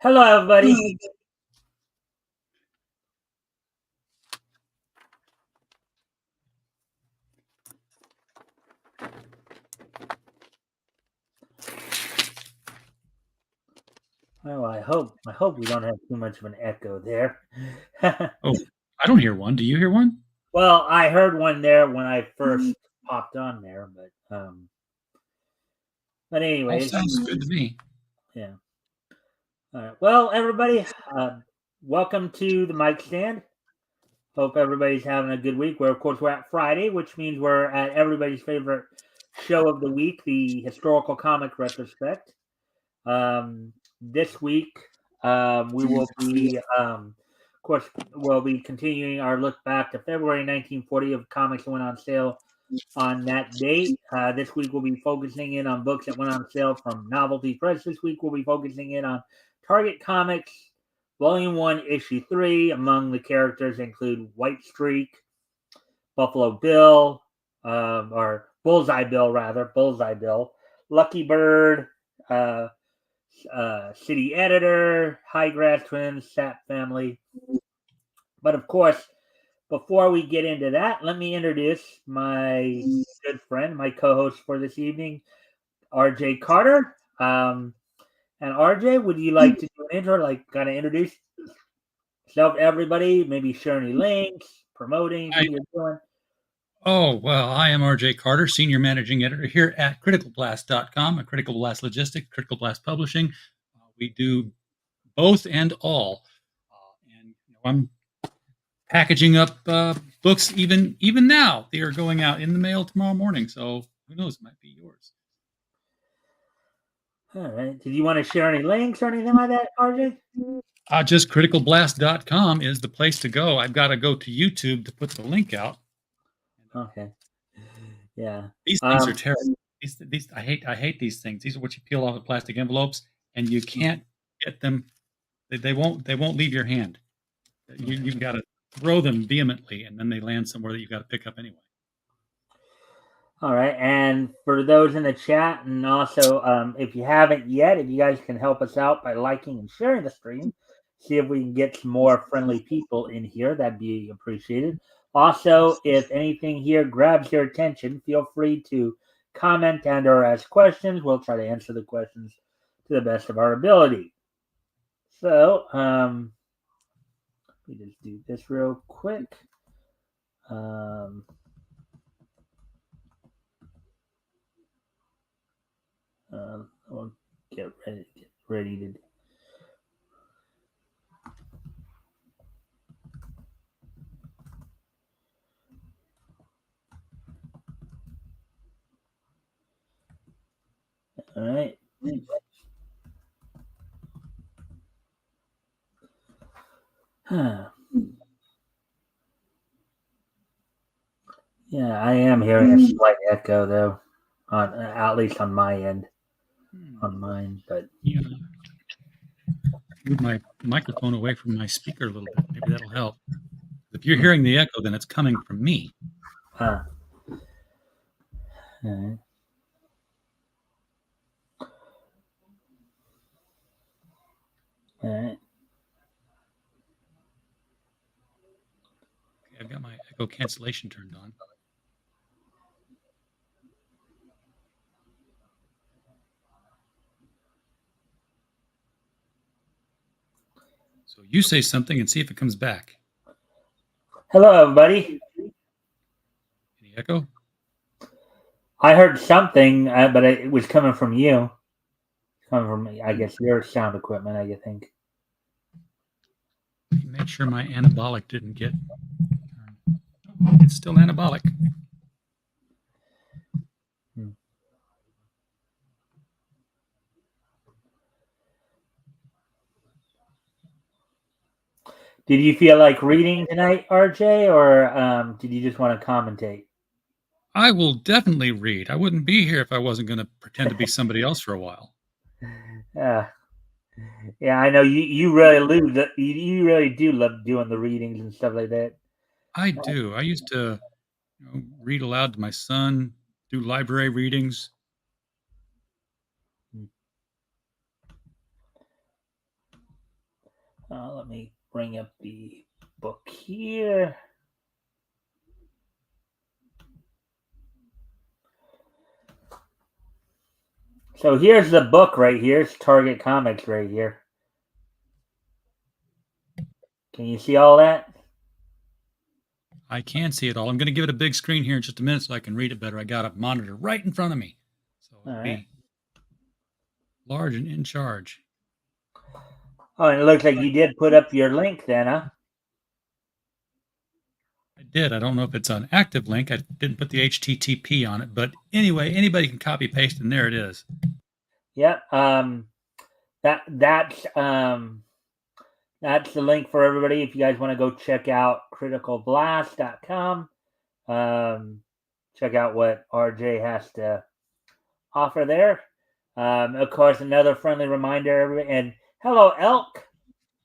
Hello, everybody. Well, I hope we don't have too much of an echo there. Oh, I don't hear one. Do you hear one? Well, I heard one there when I first popped on there, but All anyways, sounds good to me. yeah. All right. Well, everybody, welcome to the Mikestand. Hope everybody's having a good week. We're at Friday, which means we're at everybody's favorite show of the week, the historical comic retrospect. This week, we will be, of course, we'll be continuing our look back to February 1940 of comics that went on sale on that date. This week, we'll be focusing in on books that went on sale from Novelty Press. This week, we'll be focusing in on Target Comics, Volume 1, Issue 3. Among the characters include White Streak, Buffalo Bill, or Bullseye Bill, rather, Bullseye Bill, Lucky Bird, City Editor, High Grass Twins, Sap Family. But of course, before we get into that, let me introduce my good friend, my co-host for this evening, RJ Carter. And RJ, would you like to do an intro, like kind of introduce yourself to everybody, maybe share any links, promoting anything you're doing? Well, I am RJ Carter, Senior Managing Editor here at criticalblast.com, a Critical Blast Logistics, Critical Blast Publishing. We do both and all. And I'm packaging up books even now. They are going out in the mail tomorrow morning, so who knows, it might be yours. All right. Did you want to share any links or anything like that, RJ? Just criticalblast.com is the place to go. I've got to go to YouTube to put the link out. Okay. Yeah. These things are terrible. These I hate these things. These are what you peel off the plastic envelopes, and you can't get them. They won't leave your hand. You've got to throw them vehemently, and then they land somewhere that you've got to pick up anyway. All right. And for those in the chat, and also if you haven't yet, if you guys can help us out by liking and sharing the stream, see if we can get some more friendly people in here, that'd be appreciated. Also, if anything here grabs your attention, feel free to comment and or ask questions. We'll try to answer the questions to the best of our ability. So, let me just do this real quick. I'll get ready to. All right. Yeah, I am hearing a slight echo though, on at least on my end, on mine. But yeah, move my microphone away from my speaker a little bit. Maybe that'll help. If you're hearing the echo, then it's coming from me. All right. All right. Okay, I've got my echo cancellation turned on. So you say something and see if it comes back. Hello, everybody. Any echo? I heard something, but it was coming from you. Coming from, I guess, your sound equipment. I think. Make sure my anabolic didn't get. It's still anabolic. Did you feel like reading tonight, RJ, or did you just want to commentate? I will definitely read. I wouldn't be here if I wasn't going to pretend to be somebody else for a while. Yeah, I know you really do love doing the readings and stuff like that. I do. I used to read aloud to my son, do library readings. Let me bring up the book here. So here's the book right here. It's Target Comics right here. Can you see all that? I can see it all. I'm going to give it a big screen here in just a minute so I can read it better. I got a monitor right in front of me, so All it'll right. be large and in charge. Oh, and it looks like you did put up your link then, huh? I did. I don't know if it's an active link. I didn't put the HTTP on it, but anyway, anybody can copy paste, and there it is. Yep. That's the link for everybody. If you guys want to go check out criticalblast.com, check out what RJ has to offer there. Of course, another friendly reminder, everybody, and hello, Elk.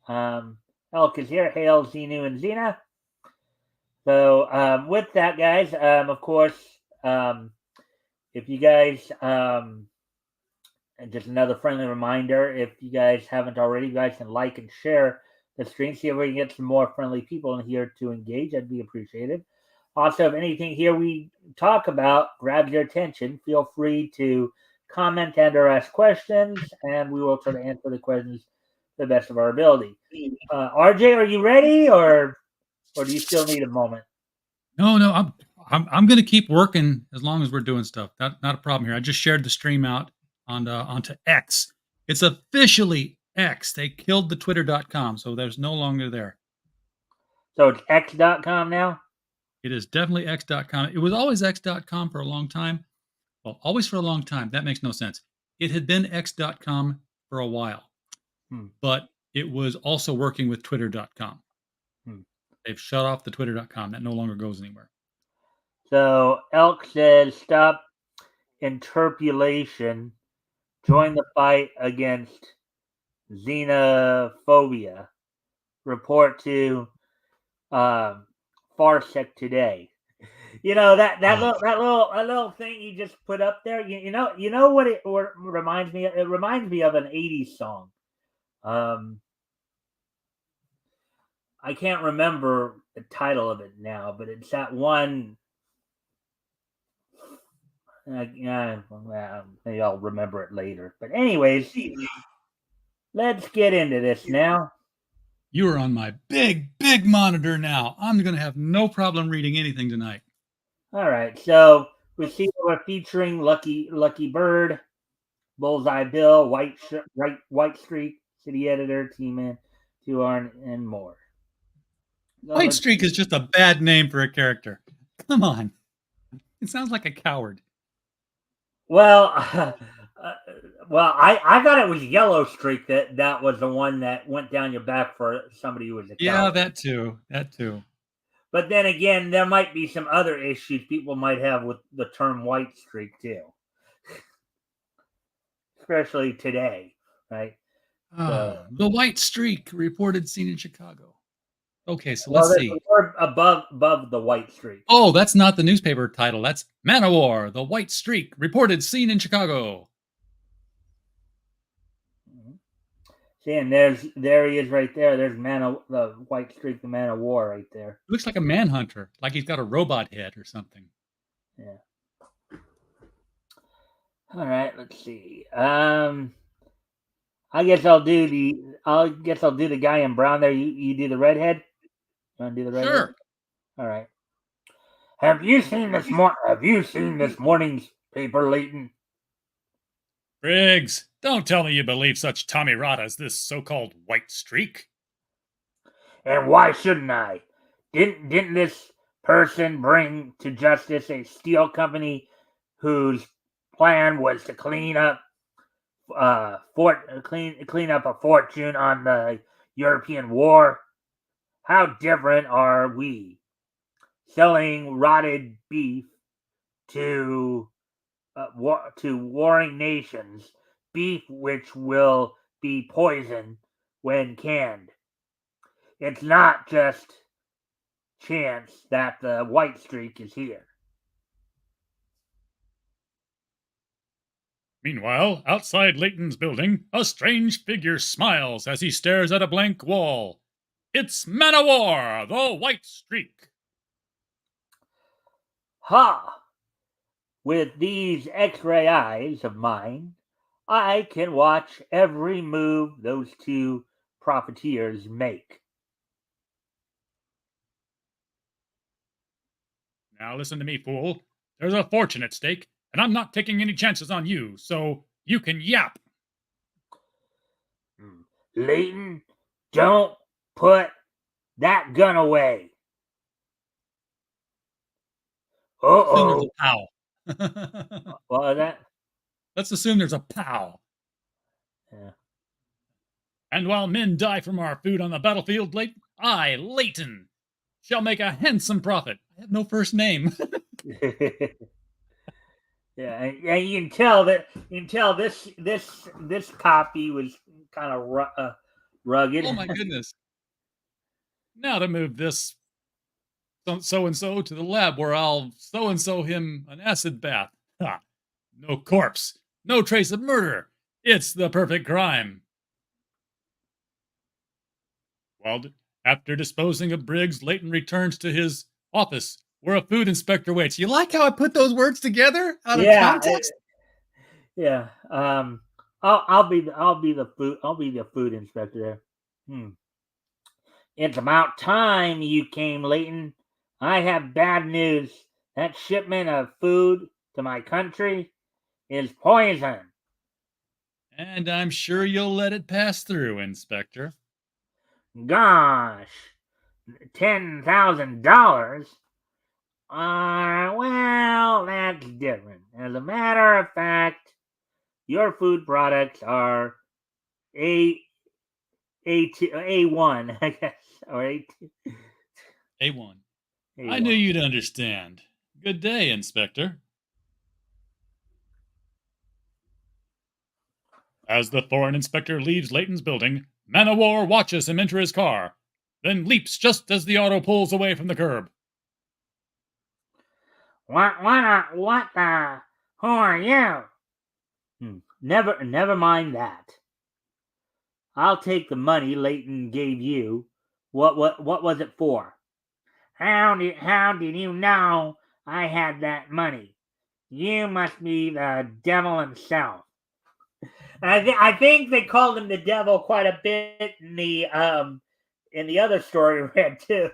Elk is here. Hail, Xenu and Xena. So with that, guys, of course, if you guys, and just another friendly reminder, if you guys haven't already, you guys can like and share the stream. See if we can get some more friendly people in here to engage. That'd be appreciated. Also, if anything here we talk about grabs your attention, feel free to comment and or ask questions, and we will try to answer the questions to the best of our ability. RJ, are you ready, or do you still need a moment? No, I'm going to keep working as long as we're doing stuff. Not a problem here. I just shared the stream out onto X. It's officially X. They killed the Twitter.com, so there's no longer there. So it's x.com now? It is definitely X.com. It was always X.com for a long time. Well, always for a long time. That makes no sense. It had been X.com for a while, but it was also working with Twitter.com. They've shut off the Twitter.com. That no longer goes anywhere. So Elk says, stop interpolation. Join the fight against xenophobia. Report to Farsec today. You know that little thing you just put up there. You know what it reminds me of? It reminds me of an '80s song. I can't remember the title of it now, but it's that one. Yeah, maybe I'll remember it later. But anyways, let's get into this now. You are on my big monitor now. I'm going to have no problem reading anything tonight. All right, so we're featuring Lucky Bird, Bullseye Bill, White Streak, City Editor, T-Man, 2R, and more. White Streak is just a bad name for a character. Come on. It sounds like a coward. Well, I thought it was Yellow Streak that was the one that went down your back for somebody who was a coward. Yeah, that too. But then again, there might be some other issues people might have with the term White Streak too, especially today, right? The White Streak reported seen in Chicago. Okay, so let's see. Above the White Streak. Oh, that's not the newspaper title. That's Man of War, the White Streak, reported seen in Chicago. See, and there he is right there. There's the White Streak, the Man of War right there. Looks like a manhunter, like he's got a robot head or something. Yeah. All right, let's see. I guess I'll do the guy in brown there. You do the redhead? You want to do the redhead? Sure. All right. Have you seen this morning's paper, Leighton? Briggs, don't tell me you believe such tommy rot as this so-called White Streak. And why shouldn't I? Didn't this person bring to justice a steel company whose plan was to clean up a fortune on the European war? How different are we? Selling rotted beef to warring nations, beef which will be poisoned when canned. It's not just chance that the White Streak is here. Meanwhile, outside Leighton's building, a strange figure smiles as he stares at a blank wall. It's Manowar, the White Streak. Ha! With these X-ray eyes of mine, I can watch every move those two profiteers make. Now listen to me, fool. There's a fortune at stake, and I'm not taking any chances on you, so you can yap. Leighton, don't put that gun away. Assume there's Uh-oh. a pow. What was that? Let's assume there's a pow. Yeah. And while men die from our food on the battlefield, I, Leighton, shall make a handsome profit. I have no first name. Yeah, and you can tell this copy was kind of rugged. Oh my goodness. Now to move this so and so to the lab where I'll so and so him an acid bath. Ha! No corpse, no trace of murder. It's the perfect crime. Well, after disposing of Briggs, Leighton returns to his office where a food inspector waits. You like how I put those words together out of Yeah, context? yeah. I'll be the food inspector there. It's about time you came, Leighton. I have bad news. That shipment of food to my country is poison. And I'm sure you'll let it pass through, Inspector. Gosh, $10,000. Well, that's different. As a matter of fact, your food products are A1, I guess, or A1. A1. I knew you'd understand. Good day, Inspector. As the foreign inspector leaves Leighton's building, Man-O-War watches him enter his car, then leaps just as the auto pulls away from the curb. What the? Who are you? Never mind that. I'll take the money Leighton gave you. What was it for? How did you know I had that money? You must be the devil himself. I think they called him the devil quite a bit in the other story we read too.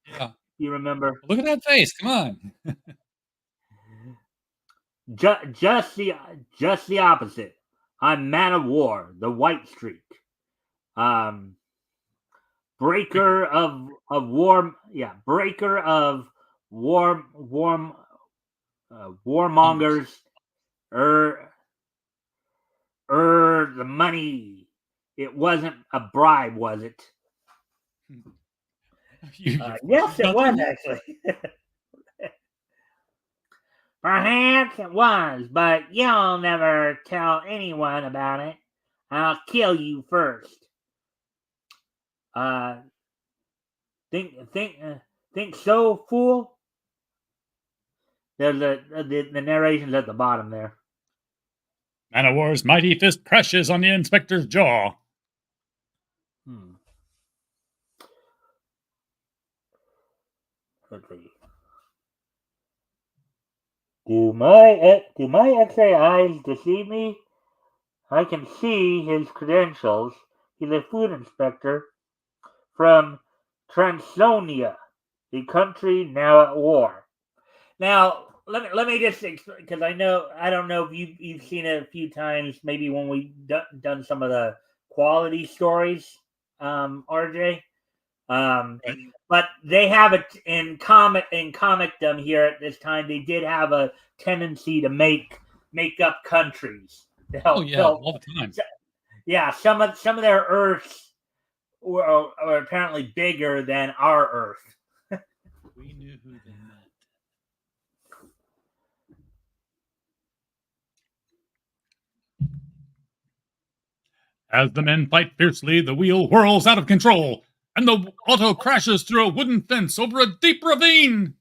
Yeah. You remember? Look at that face. Come on. Just the opposite. I'm Man-O-War, the White Streak. Breaker of war. Yeah, breaker of warmongers. The money. It wasn't a bribe, was it? Yes, it was actually. Perhaps it was, but you'll never tell anyone about it. I'll kill you first. Think so, fool? There's the narration's at the bottom there. Man-O-War's mighty fist crashes on the inspector's jaw. Let's see. Do my X-ray eyes deceive me? I can see his credentials. He's a food inspector from Transonia, the country now at war. Now, let me just because I don't know if you've seen it a few times. Maybe when we've done some of the quality stories, RJ. But they have it in comicdom here at this time. They did have a tendency to make up countries to help. All the time. Yeah, some of their Earths were apparently bigger than our Earth. We knew who they meant. As the men fight fiercely, the wheel whirls out of control, and the auto crashes through a wooden fence over a deep ravine.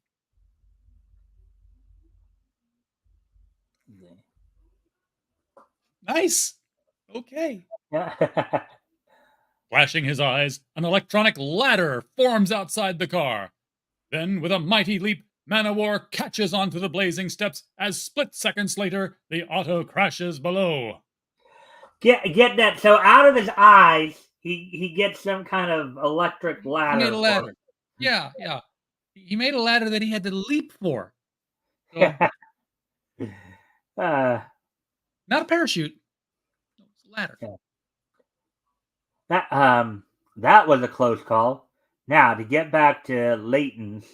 Nice. Okay. Yeah. Flashing his eyes, an electronic ladder forms outside the car. Then, with a mighty leap, Manowar catches onto the blazing steps as split seconds later, the auto crashes below. Get that. So out of his eyes, he gets some kind of electric He made a ladder for ladder. Yeah, yeah. He made a ladder that he had to leap for. So, it. uh, not a parachute. No, it's a ladder. yeah. That was a close call. Now to get back to Leighton's,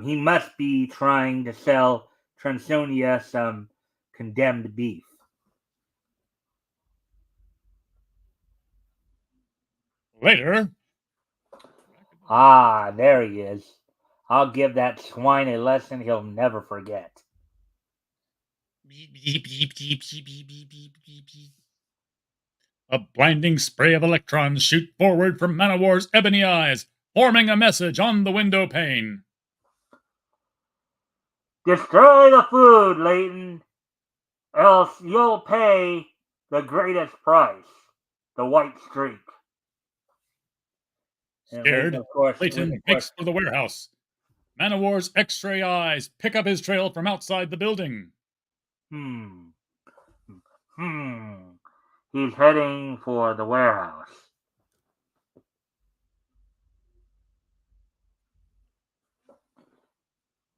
he must be trying to sell Transonia some condemned beef. Later, Ah, there he is. I'll give that swine a lesson he'll never forget. beep, beep, beep, beep, beep, beep, beep, beep, beep, beep. A blinding spray of electrons shoot forward from Manowar's ebony eyes, forming a message on the window pane. Destroy the food, Leighton, else you'll pay the greatest price, the white streak. And Leighton, Scared, of course, Clayton makes for the warehouse. Manowar's X-ray eyes pick up his trail from outside the building. hmm, hmm. He's heading for the warehouse.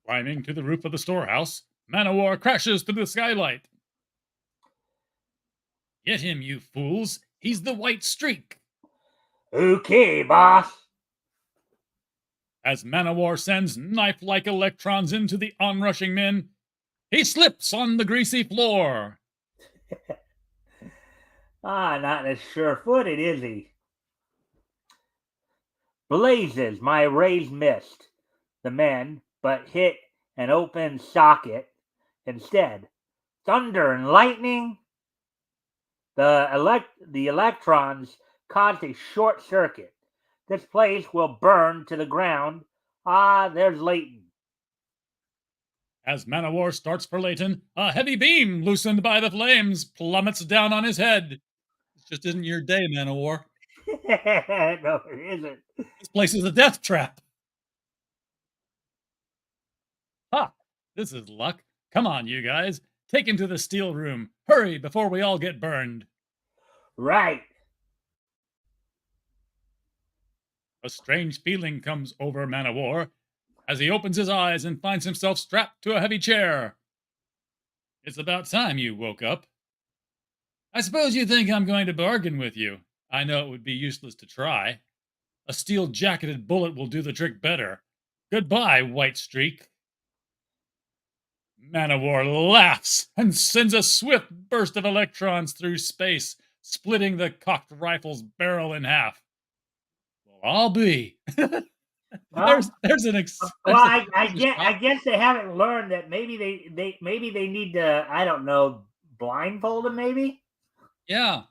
Climbing to the roof of the storehouse, Manowar crashes through the skylight. Get him, you fools! He's the white streak! Okay, boss. As Manowar sends knife-like electrons into the onrushing men, he slips on the greasy floor. Not as sure-footed, is he? Blazes, my rays missed the men, but hit an open socket instead. Thunder and lightning. The electrons caused a short circuit. This place will burn to the ground. Ah, there's Leighton. As Manowar starts for Leighton, a heavy beam loosened by the flames plummets down on his head. This just isn't your day, Manowar. No, it isn't. This place is a death trap. Ha! This is luck. Come on, you guys. Take him to the steel room. Hurry before we all get burned. Right. A strange feeling comes over Manowar as he opens his eyes and finds himself strapped to a heavy chair. It's about time you woke up. I suppose you think I'm going to bargain with you. I know it would be useless to try. A steel jacketed bullet will do the trick better. Goodbye, White Streak. Manowar laughs and sends a swift burst of electrons through space, splitting the cocked rifle's barrel in half. Well, I'll be. Well, there's an well, I guess they haven't learned that maybe they need to, I don't know, blindfold him maybe. Yeah.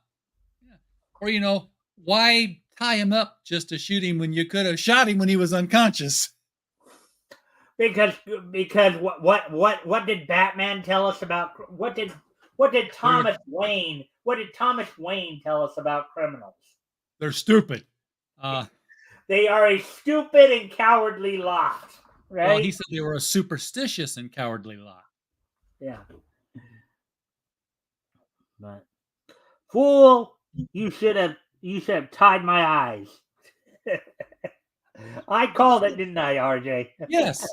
Yeah. Or why tie him up just to shoot him when you could have shot him when he was unconscious? Because what did Batman tell us about what did Thomas Wayne tell us about criminals? They're stupid. They are a stupid and cowardly lot, right? Well, he said they were a superstitious and cowardly lot. Yeah. But fool, you should have tied my eyes. I called it, didn't I, RJ? Yes.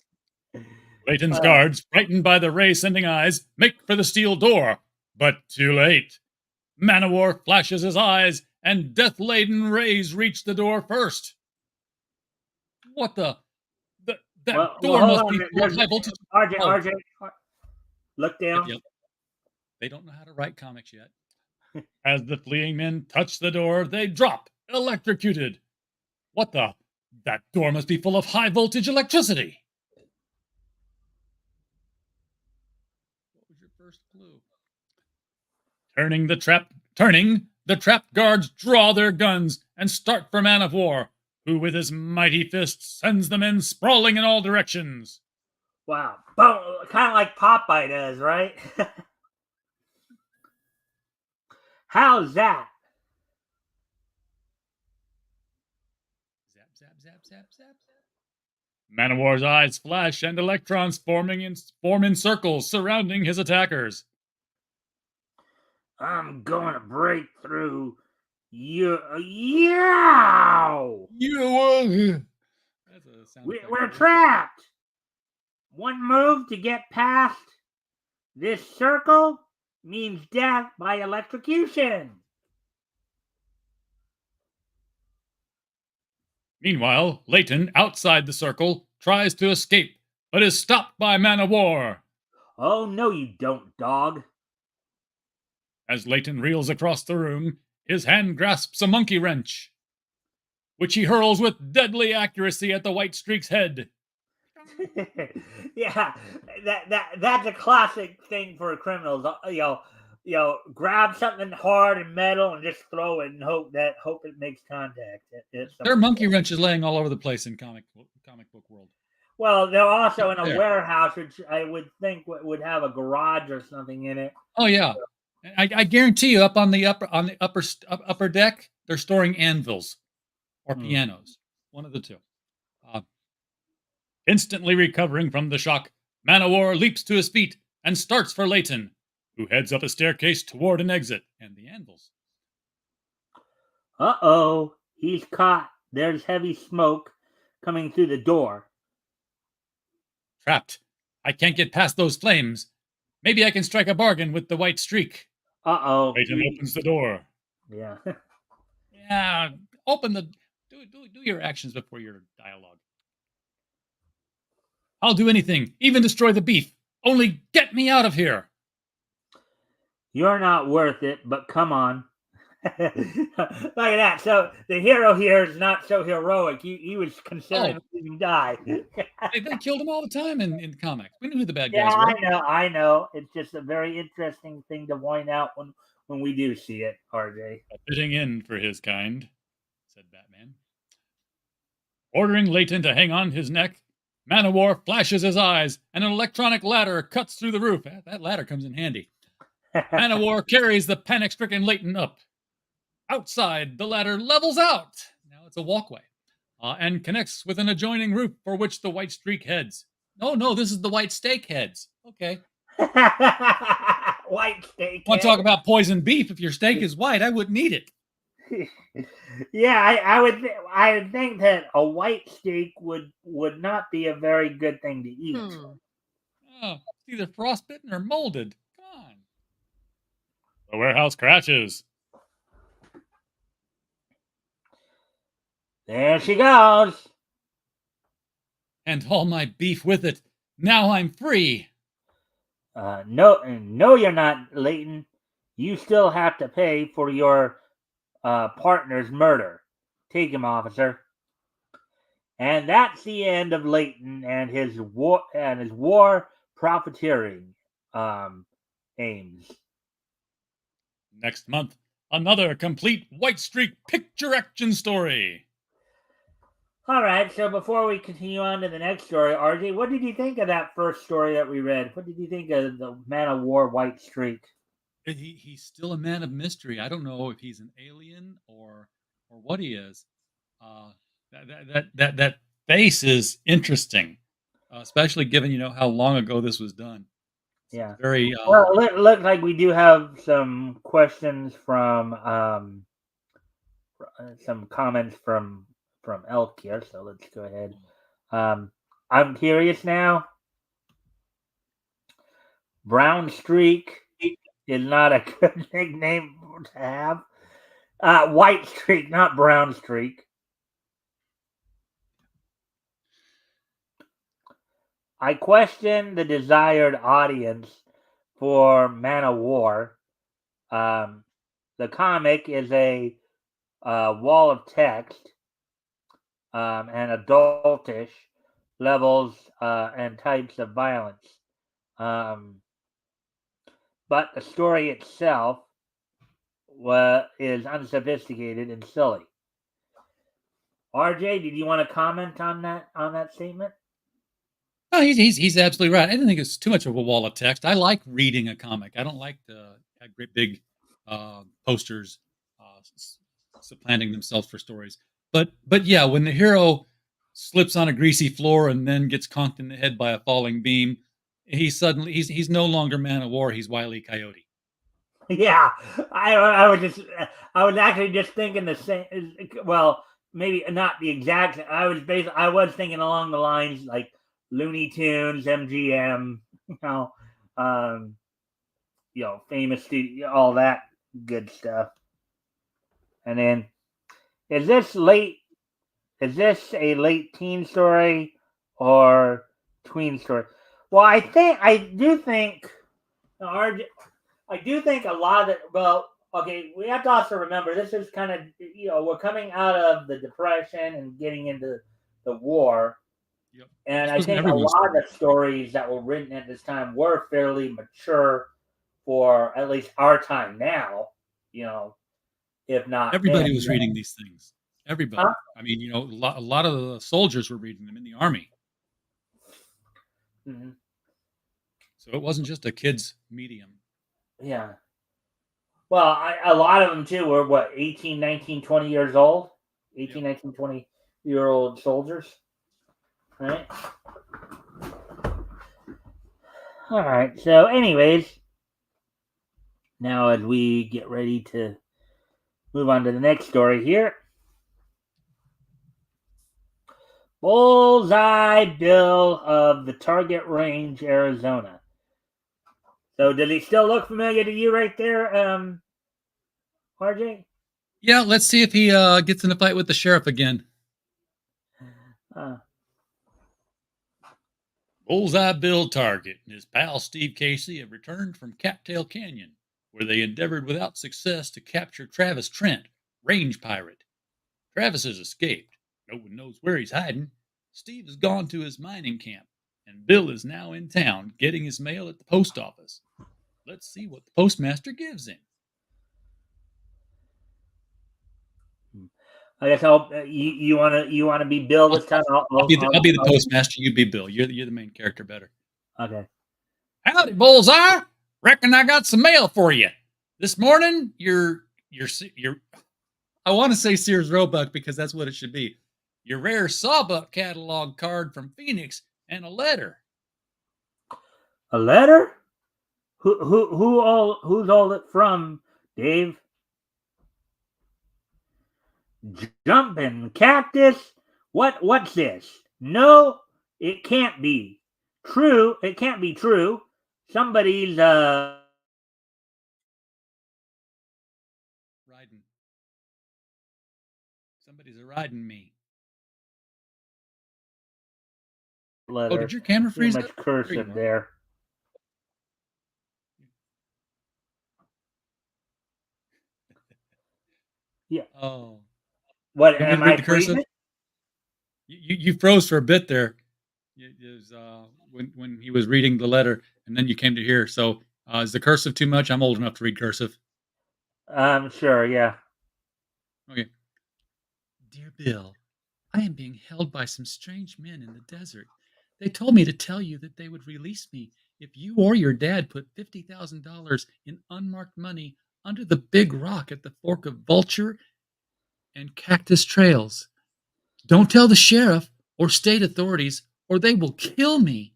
Leighton's guards, frightened by the ray-sending eyes, make for the steel door, but too late. Manowar flashes his eyes, and death-laden rays reach the door first. What the? That door must be full of high voltage. RJ, look down. Yep. They don't know how to write comics yet. As the fleeing men touch the door, they drop, electrocuted. What the? That door must be full of high voltage electricity. What was your first clue? Turning, the trapped guards draw their guns and start for Manowar, who with his mighty fists sends the men sprawling in all directions. Wow. Kind of like Popeye does, right? How's that? Zap, zap, zap, zap, zap. Man of War's eyes flash and electrons form in circles surrounding his attackers. I'm going to break through you. Yow! That's a sound effect. We're trapped. One move to get past this circle means death by electrocution. Meanwhile, Leighton, outside the circle, tries to escape, but is stopped by Man of War. Oh, no, you don't, dog. As Leighton reels across the room, his hand grasps a monkey wrench, which he hurls with deadly accuracy at the White Streak's head. Yeah, that's a classic thing for criminals. Grab something hard and metal and just throw it and hope it makes contact. There are monkey wrenches laying all over the place in comic book world. Well, they're also in a warehouse, which I would think would have a garage or something in it. Oh yeah, I guarantee you, up on the upper deck, they're storing anvils or pianos, one of the two. Instantly recovering from the shock, Man of War leaps to his feet and starts for Leighton, who heads up a staircase toward an exit and the anvils. Uh-oh, he's caught. There's heavy smoke coming through the door. Trapped. I can't get past those flames. Maybe I can strike a bargain with the White Streak. Uh-oh. Leighton opens the door. Yeah. Yeah, open the... Do your actions before your dialogue. I'll do anything, even destroy the beef. Only get me out of here. You're not worth it, but come on. Look at that. So the hero here is not so heroic. He was considering letting him die. They killed him all the time in comics. We knew who the bad guys were. I know. It's just a very interesting thing to point out when we do see it, RJ. A fitting end for his kind, said Batman. Ordering Leighton to hang on his neck, Man of War flashes his eyes, and an electronic ladder cuts through the roof. That ladder comes in handy. Man of War carries the panic-stricken Leighton up. Outside, the ladder levels out. Now it's a walkway. And connects with an adjoining roof for which the White Streak heads. No, this is the White Steak heads. Okay. White steak. Want to talk about poisoned beef? If your steak is white, I wouldn't eat it. Yeah, I would think that a white steak would not be a very good thing to eat. Oh, it's either frostbitten or molded. Come on. The warehouse crashes. There she goes. And all my beef with it. Now I'm free. No, you're not, Leighton. You still have to pay for your partner's murder. Take him, officer. And that's the end of Leighton and his war profiteering aims. Next month, another complete White Streak picture action story. All right, so before we continue on to the next story, RJ, what did you think of that first story that we read? What did you think of the Man of War White Streak? He's still a man of mystery. I don't know if he's an alien or what he is. That face is interesting, especially given how long ago this was done. Yeah, very. Well, it looks like we do have some questions from some comments from Elk here. So let's go ahead. I'm curious now. Brown Streak is not a good nickname to have. White Streak, not Brown Streak. I question the desired audience for Man of War. The comic is a wall of text and adultish levels and types of violence. But the story itself is unsophisticated and silly. RJ, did you want to comment on that statement? Oh, he's absolutely right. I don't think it's too much of a wall of text. I like reading a comic. I don't like the great big posters supplanting themselves for stories. But yeah, when the hero slips on a greasy floor and then gets conked in the head by a falling beam, he's no longer Man of War. He's Wile E. Coyote. Yeah, I was actually just thinking the same. Well, maybe not the exact. I was thinking along the lines like Looney Tunes, MGM, um, famous studio, all that good stuff. And then, is this late? Is this a late teen story or tween story? Well, I do think RJ, I do think a lot of it. Well, okay, we have to also remember this is kind of we're coming out of the Depression and getting into the war, Yep. and This I wasn't think a everyone's lot of story. the stories that were written at this time were fairly mature for at least our time now. You know, if not then. Everybody was reading these things. Huh? Everybody. I mean, a lot of the soldiers were reading them in the army. Mm-hmm. So it wasn't just a kid's medium. Yeah. Well, a lot of them too were what 18, 19, 20 years old. 18, Yep. 19, 20-year-old soldiers. Right? All right. So, anyways, now as we get ready to move on to the next story here, Bullseye Bill of the Target Range, Arizona. So, does he still look familiar to you right there, RJ? Yeah, let's see if he gets in a fight with the sheriff again. Uh, Bullseye Bill Target and his pal Steve Casey have returned from Cattail Canyon, where they endeavored without success to capture Travis Trent, range pirate. Travis has escaped. No one knows where he's hiding. Steve has gone to his mining camp, and Bill is now in town getting his mail at the post office. Let's see what the postmaster gives him. I guess you wanna be Bill this time. I'll be the postmaster. You be Bill. You're the main character. Better. Okay. Howdy, Bullseye. Reckon I got some mail for you this morning. Your I want to say Sears Roebuck because that's what it should be. Your rare Sawbuck catalog card from Phoenix and a letter. A letter? Who's all it from, Dave? Jumping cactus? What's this? No, it can't be. True, it can't be true. Somebody's Riding. Somebody's a riding me. letter. Oh, did your camera Too freeze much up? cursive there. Yeah. Oh. What You want me am to read I the cursive? freezing? You froze for a bit there. It was, when he was reading the letter, and then you came to here. So is the cursive too much? I'm old enough to read cursive. Sure, yeah. Okay. Dear Bill, I am being held by some strange men in the desert. They told me to tell you that they would release me if you or your dad put $50,000 in unmarked money under the big rock at the fork of Vulture and Cactus Trails. Don't tell the sheriff or state authorities, or they will kill me.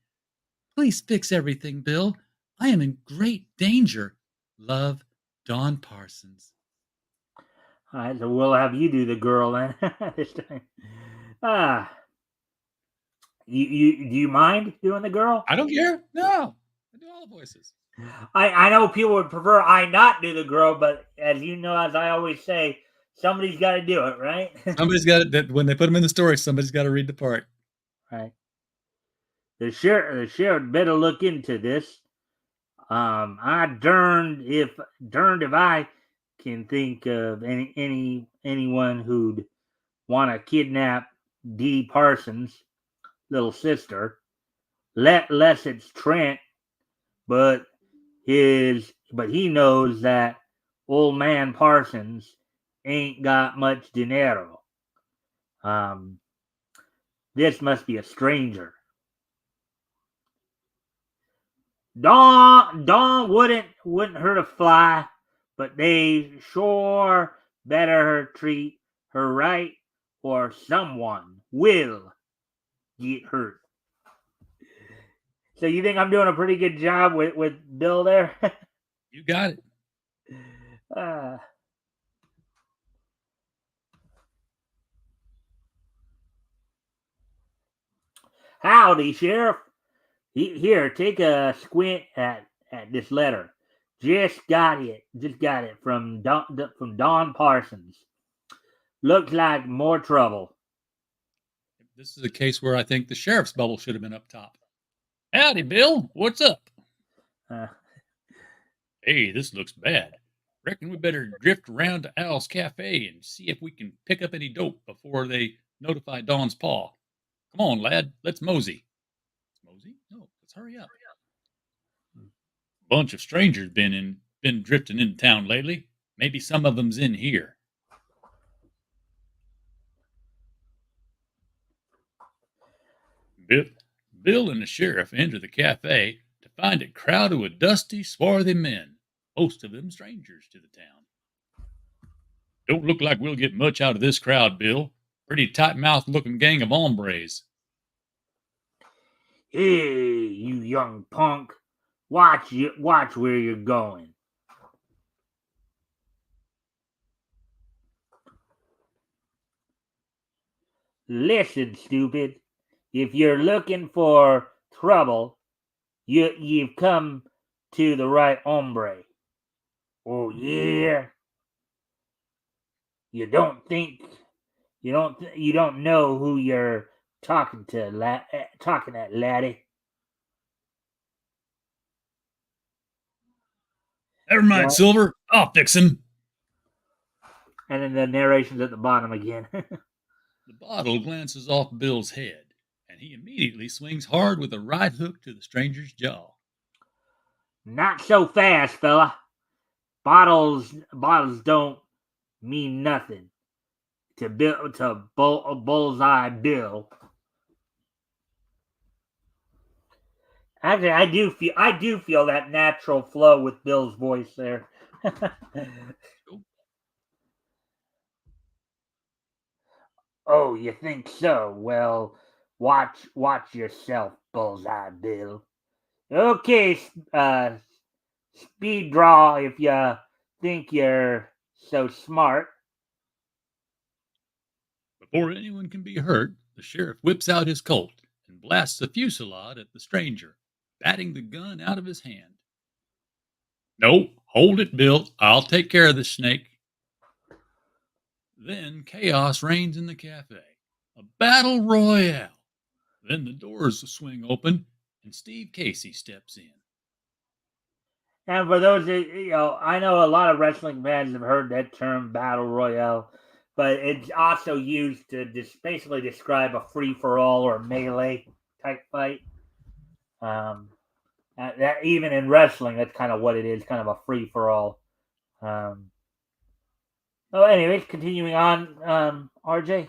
Please fix everything, Bill. I am in great danger. Love, Dawn Parsons. All right, so we'll have you do the girl then this time. Ah, you do you mind doing the girl? I don't care. No, I do all the voices. I know people would prefer I not do the girl, but as you know, as I always say, somebody's got to do it, right? Somebody's got it. When they put them in the story, somebody's got to read the part. Right. The sheriff better look into this. I darned if I can think of anyone who'd want to kidnap Dee Parsons' little sister. Less it's Trent, but he knows that old man Parsons ain't got much dinero. Um, this must be a stranger. Dawn wouldn't hurt a fly, but they sure better treat her right, or someone will get hurt. So you think I'm doing a pretty good job with Bill there? You got it. uh, Howdy, Sheriff. Here, take a squint at this letter. Just got it from Don Parsons. Looks like more trouble. This is a case where I think the sheriff's bubble should have been up top. Howdy, Bill. What's up? Uh, Hey, this looks bad. Reckon we better drift around to Al's Cafe and see if we can pick up any dope before they notify Don's paw. Come on, lad. Let's mosey. Mosey? No, let's hurry up. Bunch of strangers been drifting into town lately. Maybe some of them's in here. Bill, Bill and the sheriff enter the cafe to find it crowded with dusty, swarthy men, most of them strangers to the town. Don't look like we'll get much out of this crowd, Bill. Pretty tight-mouthed looking gang of hombres. hey, you young punk! Watch where you're going. Listen, stupid. If you're looking for trouble, you've come to the right hombre. Oh yeah. You don't think you don't know who you're talking to, talking at, laddie. Never mind, What? Silver. I'll fix him. And then the narration's at the bottom again. The bottle glances off Bill's head, and he immediately swings hard with a right hook to the stranger's jaw. Not so fast, fella. Bottles don't mean nothing to Bullseye Bill. Actually, I do feel that natural flow with Bill's voice there. Oh, you think so? Well, watch yourself, Bullseye Bill. Okay, speed draw if you think you're so smart. Before anyone can be hurt, the sheriff whips out his Colt and blasts a fusillade at the stranger, batting the gun out of his hand. No, hold it, Bill. I'll take care of this snake. Then chaos reigns in the cafe. A battle royale. Then the doors swing open and Steve Casey steps in. And for those I know a lot of wrestling fans have heard that term battle royale, but it's also used to basically describe a free for all or melee type fight. Um, that even in wrestling, that's kind of what it is, kind of a free for all. Anyways, continuing on, RJ.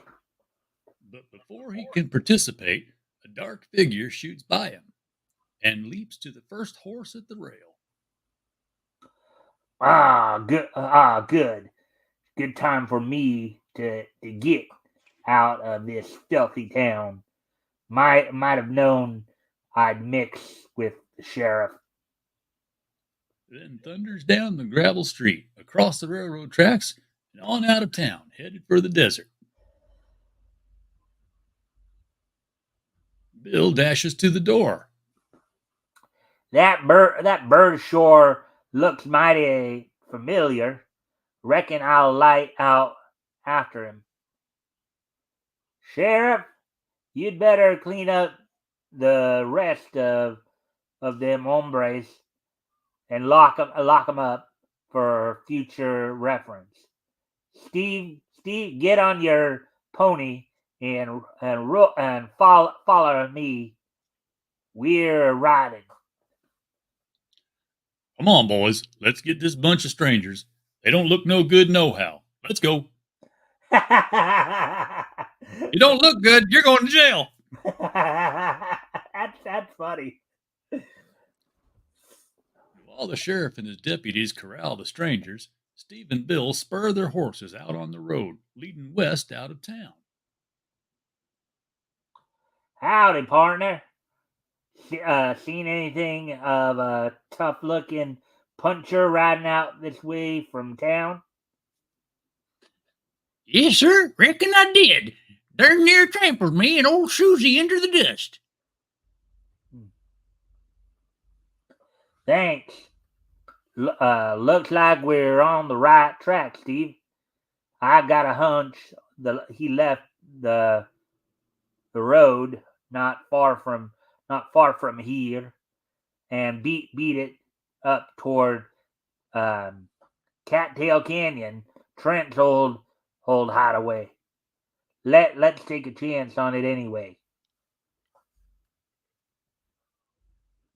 But before he can participate, a dark figure shoots by him and leaps to the first horse at the rail. Good. Good time for me to get out of this filthy town. Might have known I'd mix with the sheriff. Then thunders down the gravel street, across the railroad tracks, and on out of town, headed for the desert. Bill dashes to the door. That bird sure looks mighty familiar. Reckon I'll light out after him. Sheriff, you'd better clean up the rest of them hombres and lock them up for future reference. Steve, get on your pony and follow me. We're riding. Come on, boys. Let's get this bunch of strangers. They don't look no good nohow. Let's go. You don't look good. You're going to jail. That's funny. While the sheriff and his deputies corral the strangers, Steve and Bill spur their horses out on the road, leading west out of town. Howdy, partner. Seen anything of a tough-looking puncher riding out this way from town? Yes, sir. Reckon I did. Darn near trampled me and old Susie into the dust. Thanks. Looks like we're on the right track, Steve. I got a hunch he left the road not far from here and beat it up toward Cattail Canyon, Trent's old hideaway. Let's take a chance on it anyway.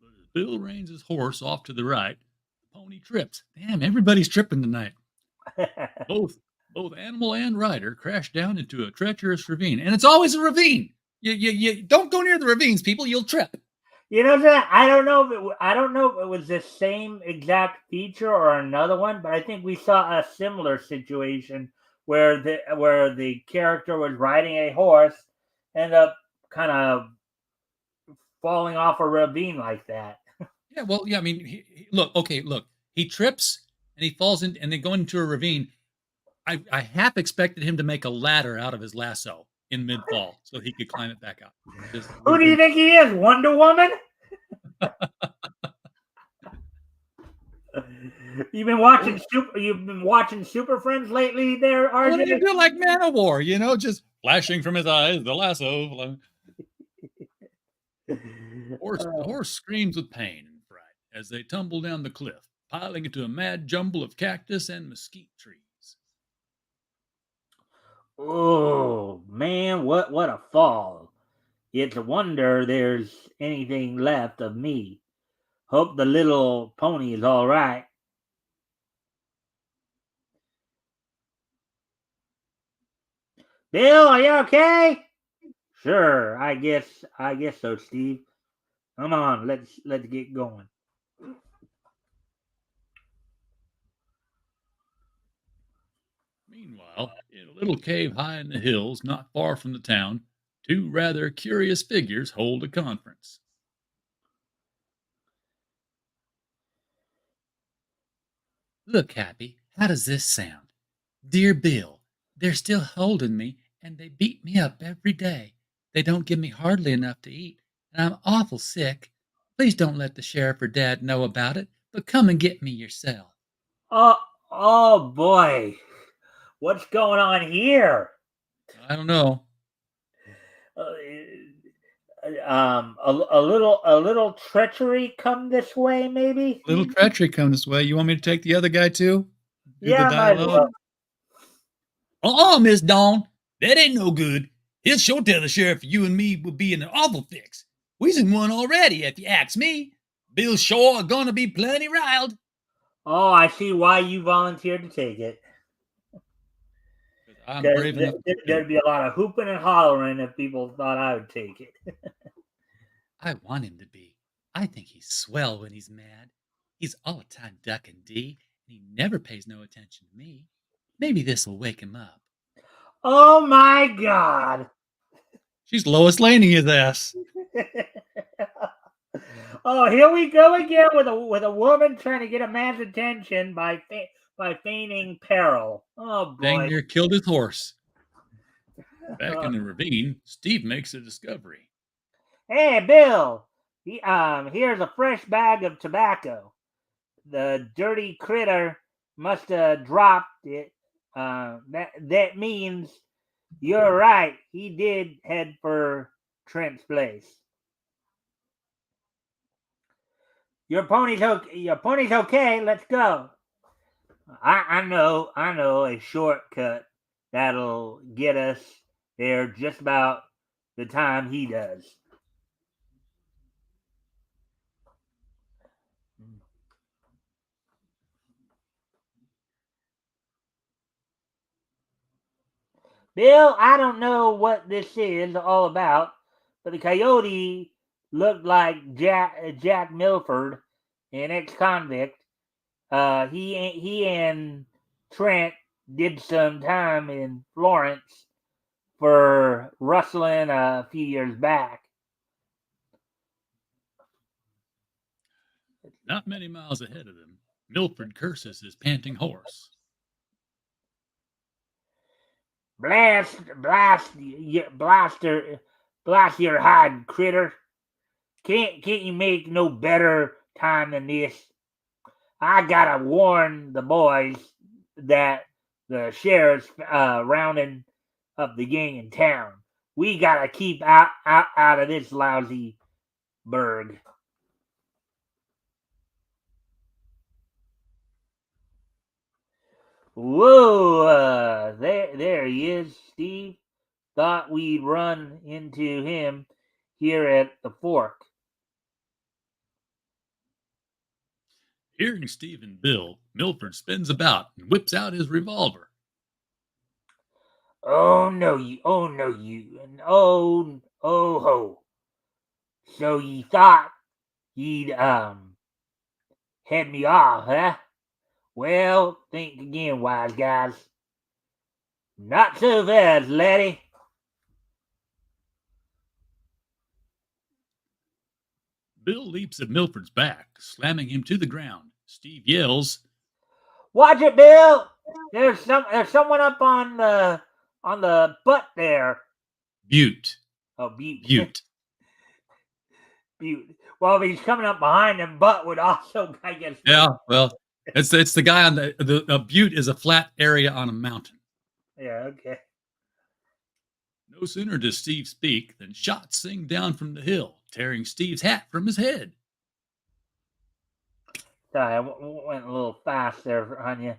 But as Bill reins his horse off to the right, the pony trips. Damn, everybody's tripping tonight. Both animal and rider crash down into a treacherous ravine, and it's always a ravine. You don't go near the ravines, people. You'll trip. You know that I don't know if it was the same exact feature or another one, but I think we saw a similar situation where the character was riding a horse, ended up kind of falling off a ravine like that. Yeah, well, yeah. I mean, look. He trips and he falls in, and they go into a ravine. I half expected him to make a ladder out of his lasso in mid-fall so he could climb it back up. Who do you think he is? Wonder Woman? You've been watching Super Friends lately there, RJ? What did you do like Man of War, just flashing from his eyes, the lasso. The horse screams with pain and fright as they tumble down the cliff, piling into a mad jumble of cactus and mesquite trees. Oh man, what a fall. It's a wonder there's anything left of me. Hope the little pony is all right. Bill, are you okay? Sure, I guess so, Steve. Come on, let's get going. Meanwhile, in a little cave high in the hills, not far from the town, two rather curious figures hold a conference. Look, Happy, how does this sound? Dear Bill, they're still holding me, and they beat me up every day. They don't give me hardly enough to eat, and I'm awful sick. Please don't let the sheriff or Dad know about it, but come and get me yourself. Oh boy. What's going on here? I don't know. A little treachery come this way, maybe. A little treachery come this way. You want me to take the other guy too? Yeah, might as well. Miss Dawn, that ain't no good. He'll sure tell the sheriff you and me will be in an awful fix. We's in one already, if you ask me. Bill's sure gonna be plenty riled. Oh, I see why you volunteered to take it. I'm brave enough. There'd be a lot of hooping and hollering if people thought I would take it. I want him to be. I think he's swell when he's mad. He's all the time ducking Dee, and he never pays no attention to me. Maybe this will wake him up. Oh my God! She's Lois Laning his ass. Oh, here we go again with a woman trying to get a man's attention by feigning peril. Oh boy! Dang near killed his horse. Back in the ravine, Steve makes a discovery. Hey, Bill! Here's a fresh bag of tobacco. The dirty critter must have dropped it. That means you're right. He did head for Trent's place. Your pony's okay. Let's go. I know a shortcut that'll get us there just about the time he does. Bill, I don't know what this is all about, but the coyote looked like Jack Milford, an ex-convict. He and Trent did some time in Florence for rustling a few years back. Not many miles ahead of them, Milford curses his panting horse. Blast, blast your hide, critter. Can't you make no better time than this? I gotta warn the boys that the sheriff's rounding up the gang in town. We gotta keep out of this lousy burg. Whoa, there he is, Steve. Thought we'd run into him here at the fork. Hearing Steve and Bill, Milford spins about and whips out his revolver. Oh no, and oh ho. So you thought you'd head me off, huh? Well, think again, wise guys. Not so fast, laddie. Bill leaps at Milford's back, slamming him to the ground. Steve yells, Watch it, Bill. There's someone up on the butt there. Butte. Oh, Butte. Butte. Butte. Well, if he's coming up behind him, butt would also, I guess. Yeah, well, it's the guy on the Butte is a flat area on a mountain. Yeah, okay. No sooner does Steve speak than shots sing down from the hill, tearing Steve's hat from his head. Sorry, I went a little fast there on you.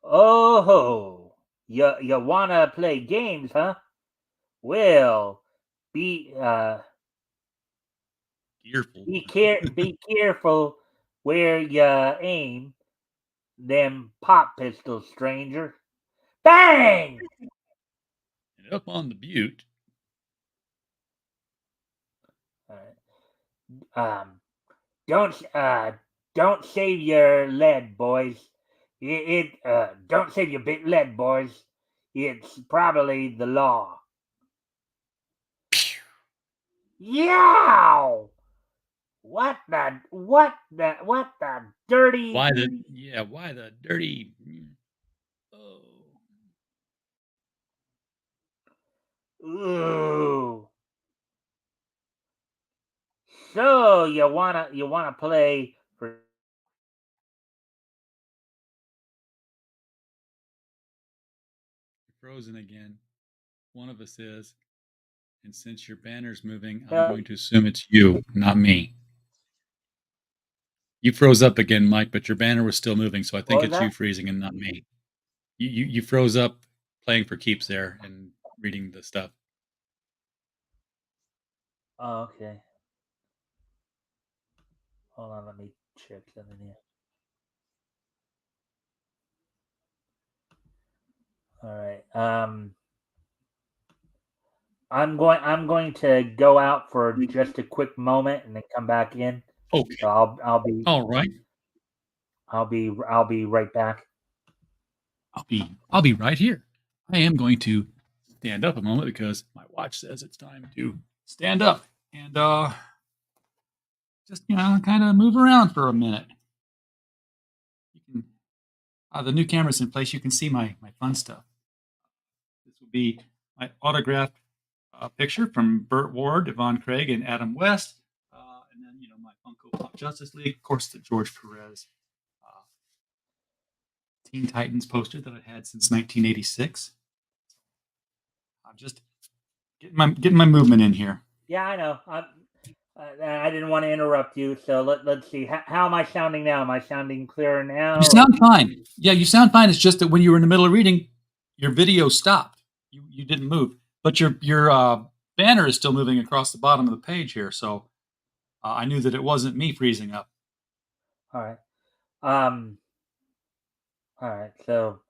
Oh ho! You wanna play games, huh? Well, be be careful where you aim them pop pistols, stranger. Bang! And up on the Butte. Don't save your lead, boys. Don't save your big lead, boys. It's probably the law. Yow! What the dirty? Why the dirty? Oh. Ooh. So you wanna play for Frozen again. One of us is. And since your banner's moving, I'm going to assume it's you, not me. You froze up again, Mike, but your banner was still moving, so I think it's you freezing and not me. You froze up playing for keeps there and reading the stuff. Oh, okay. Hold on, let me check something here. All right. I'm going to go out for just a quick moment and then come back in. Okay. So I'll be all right. I'll be right back. I'll be right here. I am going to stand up a moment because my watch says it's time to stand up and just kind of move around for a minute. You can the new camera's in place. You can see my fun stuff. This will be my autographed picture from Burt Ward, Yvonne Craig, and Adam West, and then my Funko Pop Justice League, of course, the George Perez Teen Titans poster that I've had since 1986. I'm just getting my movement in here. Yeah, I know. I didn't want to interrupt you, so let's see. How am I sounding now? Am I sounding clearer now? You sound fine. Yeah, you sound fine. It's just that when you were in the middle of reading, your video stopped. You didn't move, but your banner is still moving across the bottom of the page here. So I knew that it wasn't me freezing up. All right. All right. So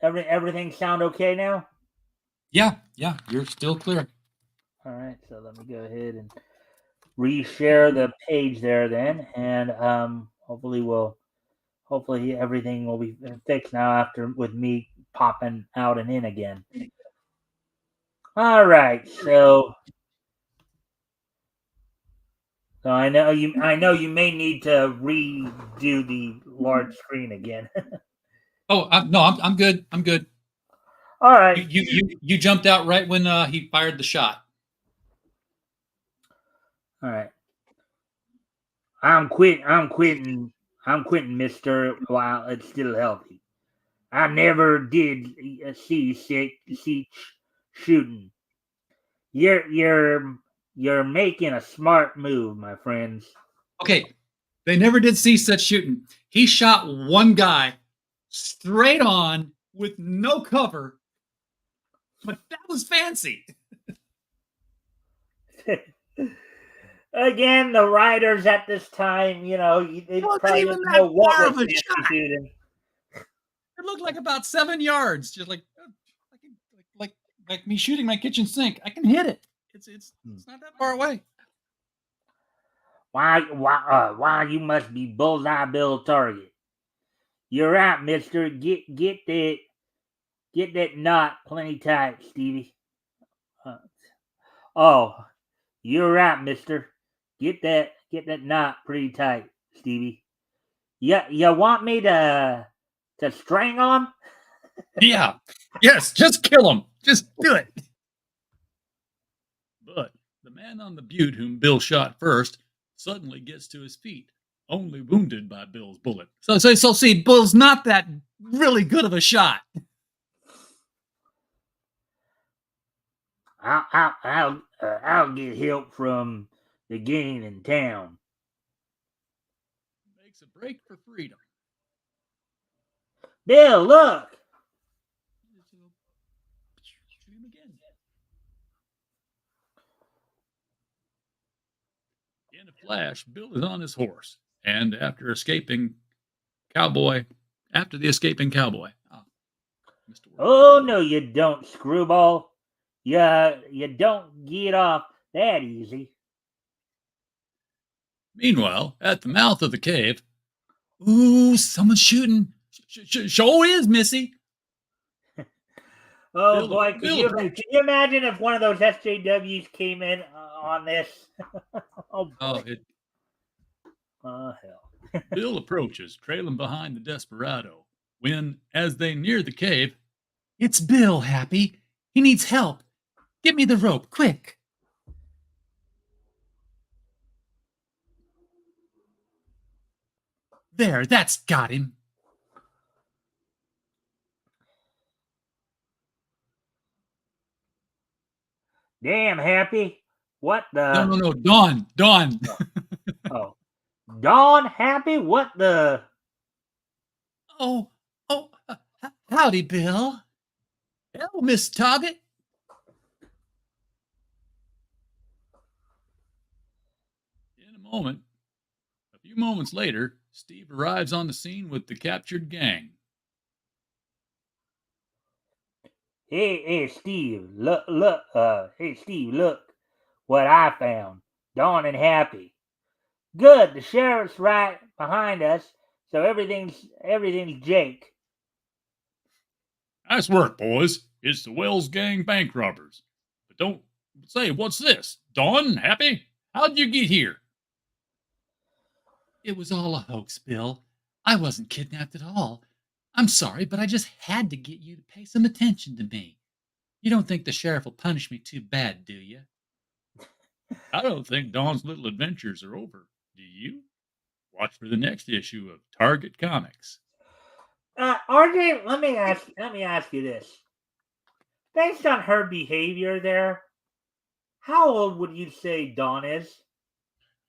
everything sound okay now? Yeah. You're still clear. All right. So let me go ahead and reshare the page there then, and hopefully everything will be fixed now after with me popping out and in again. All right, so I know you may need to redo the large screen again. Oh no, I'm good. I'm good. All right. You jumped out right when he fired the shot. All right. I'm quitting, Mister, while it's still healthy. I never did see shooting. You're making a smart move, my friends. Okay, they never did see such shooting. He shot one guy straight on with no cover, but that was fancy. Again, the writers at this time, they probably didn't know what was fancy shooting. It looked like about 7 yards, just like me shooting my kitchen sink. I can hit it. It's not that far away. Why you must be Bullseye Bill target. You're right, Mister. Get that knot plenty tight, Stevie. Oh, you're right, Mister. Get that knot pretty tight, Stevie. You want me to strangle him? Yeah. Yes, just kill him. Just do it. But the man on the butte whom Bill shot first suddenly gets to his feet, only wounded by Bill's bullet. So see, Bill's not that really good of a shot. I'll get help from the gang in town. Makes a break for freedom. Bill, look. Shoot him again. In a flash, Bill is on his horse, and after the escaping cowboy. Oh no, you don't, screwball. You don't get off that easy. Meanwhile, at the mouth of the cave, ooh, someone's shooting. Sure is, Missy. Oh boy, can you imagine if one of those SJWs came in on this? Oh boy. Hell. Bill approaches, trailing behind the desperado, when, as they near the cave, it's Bill, Happy. He needs help. Give me the rope, quick. There, that's got him. Damn, Happy. What the? No, Dawn. Oh. Dawn, Happy? What the? Oh, howdy, Bill. Hello, Miss Target. In a few moments later, Steve arrives on the scene with the captured gang. Hey, Steve, look, hey, Steve, look what I found. Dawn and Happy. Good, the sheriff's right behind us, so everything's Jake. Nice work, boys. It's the Wells gang bank robbers. But don't say, what's this? Dawn, Happy? How'd you get here? It was all a hoax, Bill. I wasn't kidnapped at all. I'm sorry, but I just had to get you to pay some attention to me. You don't think the sheriff will punish me too bad, do you? I don't think Dawn's little adventures are over. Do you? Watch for the next issue of Target Comics. RJ, let me ask you this. Based on her behavior there, how old would you say Dawn is?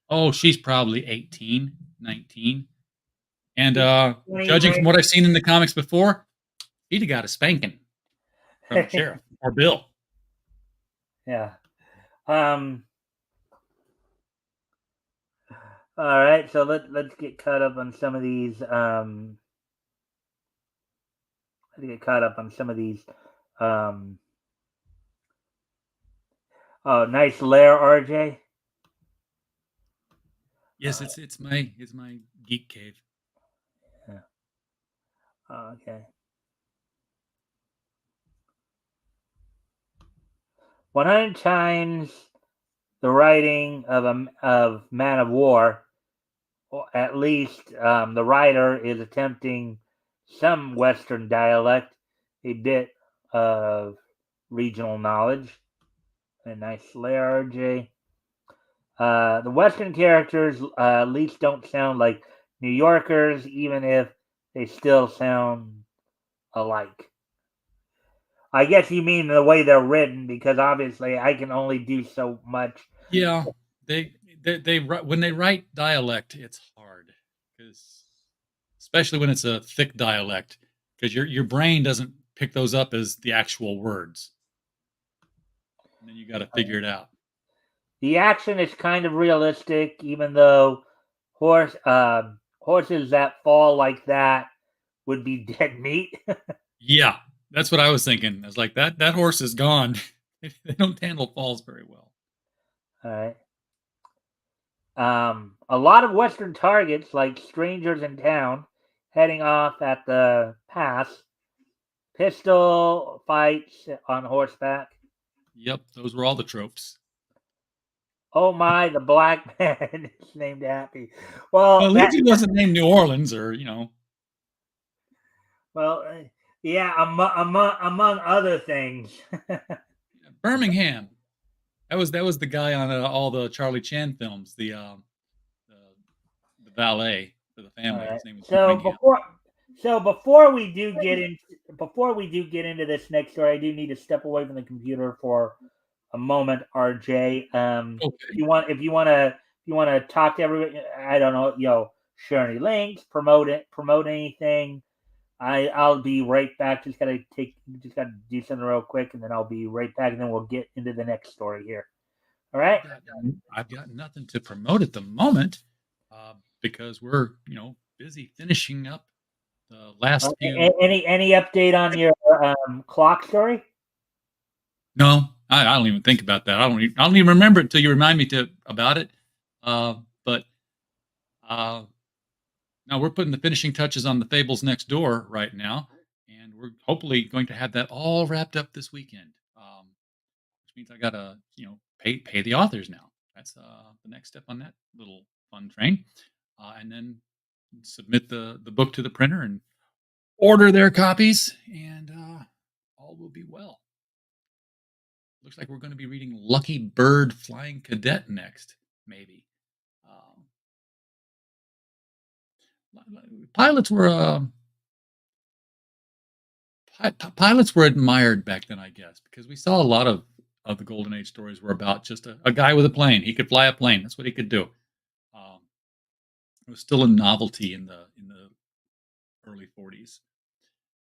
Oh, she's probably 18, 19. And judging from what I've seen in the comics before, he'd have got a spanking from the sheriff or Bill. Yeah. All right, so let's get caught up on some of these. Oh, nice lair, RJ. Yes, it's my geek cave. Yeah. Okay. 100 times the writing of Man of War, or at least the writer is attempting some Western dialect, a bit of regional knowledge. A nice layer, RJ. The Western characters at least don't sound like New Yorkers, even if they still sound alike. I guess you mean the way they're written, because obviously I can only do so much. Yeah, when they write dialect, it's hard because especially when it's a thick dialect, because your brain doesn't pick those up as the actual words, and then you got to figure it out. The action is kind of realistic, even though horses that fall like that would be dead meat. Yeah, that's what I was thinking. I was like, that horse is gone. They don't handle falls very well. All right. A lot of Western targets, like strangers in town, heading off at the pass, pistol fights on horseback. Yep, those were all the tropes. Oh my, the black man is named Happy. Well, Well, at that least he wasn't named New Orleans or well, yeah, among other things. Birmingham. That was the guy on all the Charlie Chan films. The, the valet for the All family. right. His name was So Birmingham. before before we do get into this next story, I do need to step away from the computer for a moment, RJ. If Okay. you want to talk to everybody, I don't know, share any links, promote anything. I'll be right back. Just gotta do something real quick, and then I'll be right back, and then we'll get into the next story here. All right. I've got nothing to promote at the moment because we're busy finishing up the last few. Any update on your clock story? No, I don't even think about that. I don't even remember it until you remind me about it. But now we're putting the finishing touches on the Fables Next Door right now, and we're hopefully going to have that all wrapped up this weekend. Which means I gotta pay the authors now. That's the next step on that little fun train, and then submit the book to the printer and order their copies, and all will be well. Looks like we're going to be reading Lucky Bird Flying Cadet next, maybe. Um, pilots were pilots were admired back then, I guess, because we saw a lot of the Golden Age stories were about just a guy with a plane. He could fly a plane. That's what he could do. Um, it was still a novelty in the early 40s.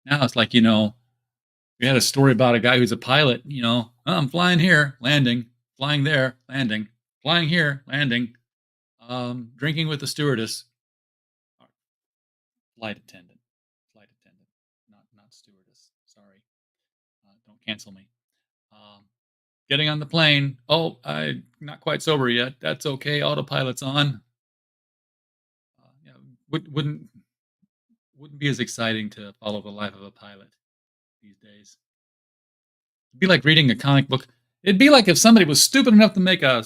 Now it's like we had a story about a guy who's a pilot. "Oh, I'm flying here, landing, flying there, landing, flying here, landing, drinking with the stewardess, flight attendant, flight attendant, not stewardess. Sorry, don't cancel me. Um, Getting on the plane. Oh, I'm not quite sober yet. That's okay. Autopilot's on. Yeah, wouldn't be as exciting to follow the life of a pilot these days. It'd be like reading a comic book. It'd be like if somebody was stupid enough to make a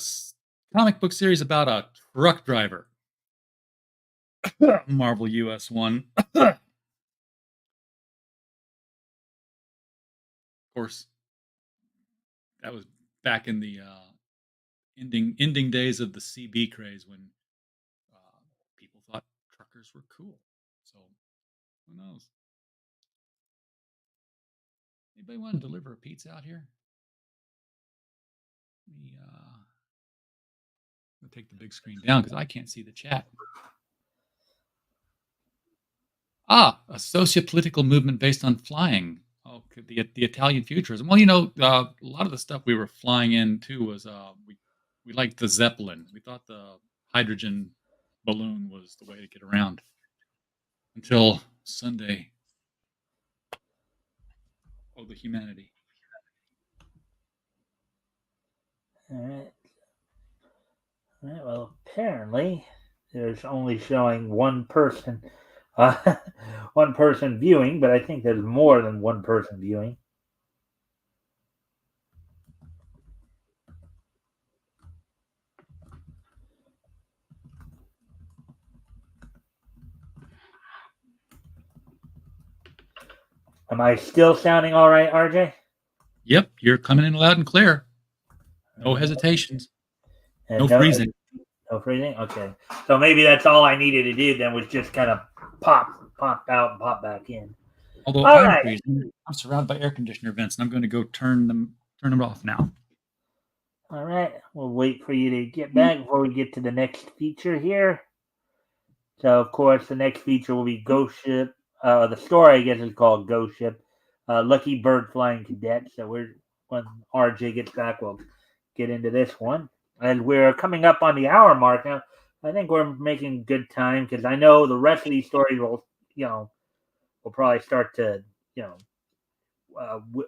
comic book series about a truck driver. Marvel US 1. Of course, that was back in the ending days of the CB craze when people thought truckers were cool. So who knows? Anybody want to deliver a pizza out here? Let me take the big screen down because I can't see the chat. A socio-political movement based on flying. Oh, the Italian futurism. Well, a lot of the stuff we were flying in too was we liked the Zeppelin. We thought the hydrogen balloon was the way to get around until Sunday. Oh, the humanity. All right. All right. Well, apparently There's only showing one person, uh, one person viewing, but I think there's more than one person viewing. Am I still sounding all right, RJ? Yep, you're coming in loud and clear. No hesitations. And No freezing. No freezing. Okay, so maybe that's all I needed to do. Then was just kind of pop out and pop back in. Although All I'm right. freezing, I'm surrounded by air conditioner vents, and I'm going to go turn them off now. All right. We'll wait for you to get back before we get to the next feature here. So, of course, the next feature will be Ghost Ship. The story, I guess, is called Ghost Ship. Lucky Bird Flying Cadet. So, when RJ gets back, we'll get into this one. And we're coming up on the hour mark now. I think we're making good time because I know the rest of these stories will, will probably start to,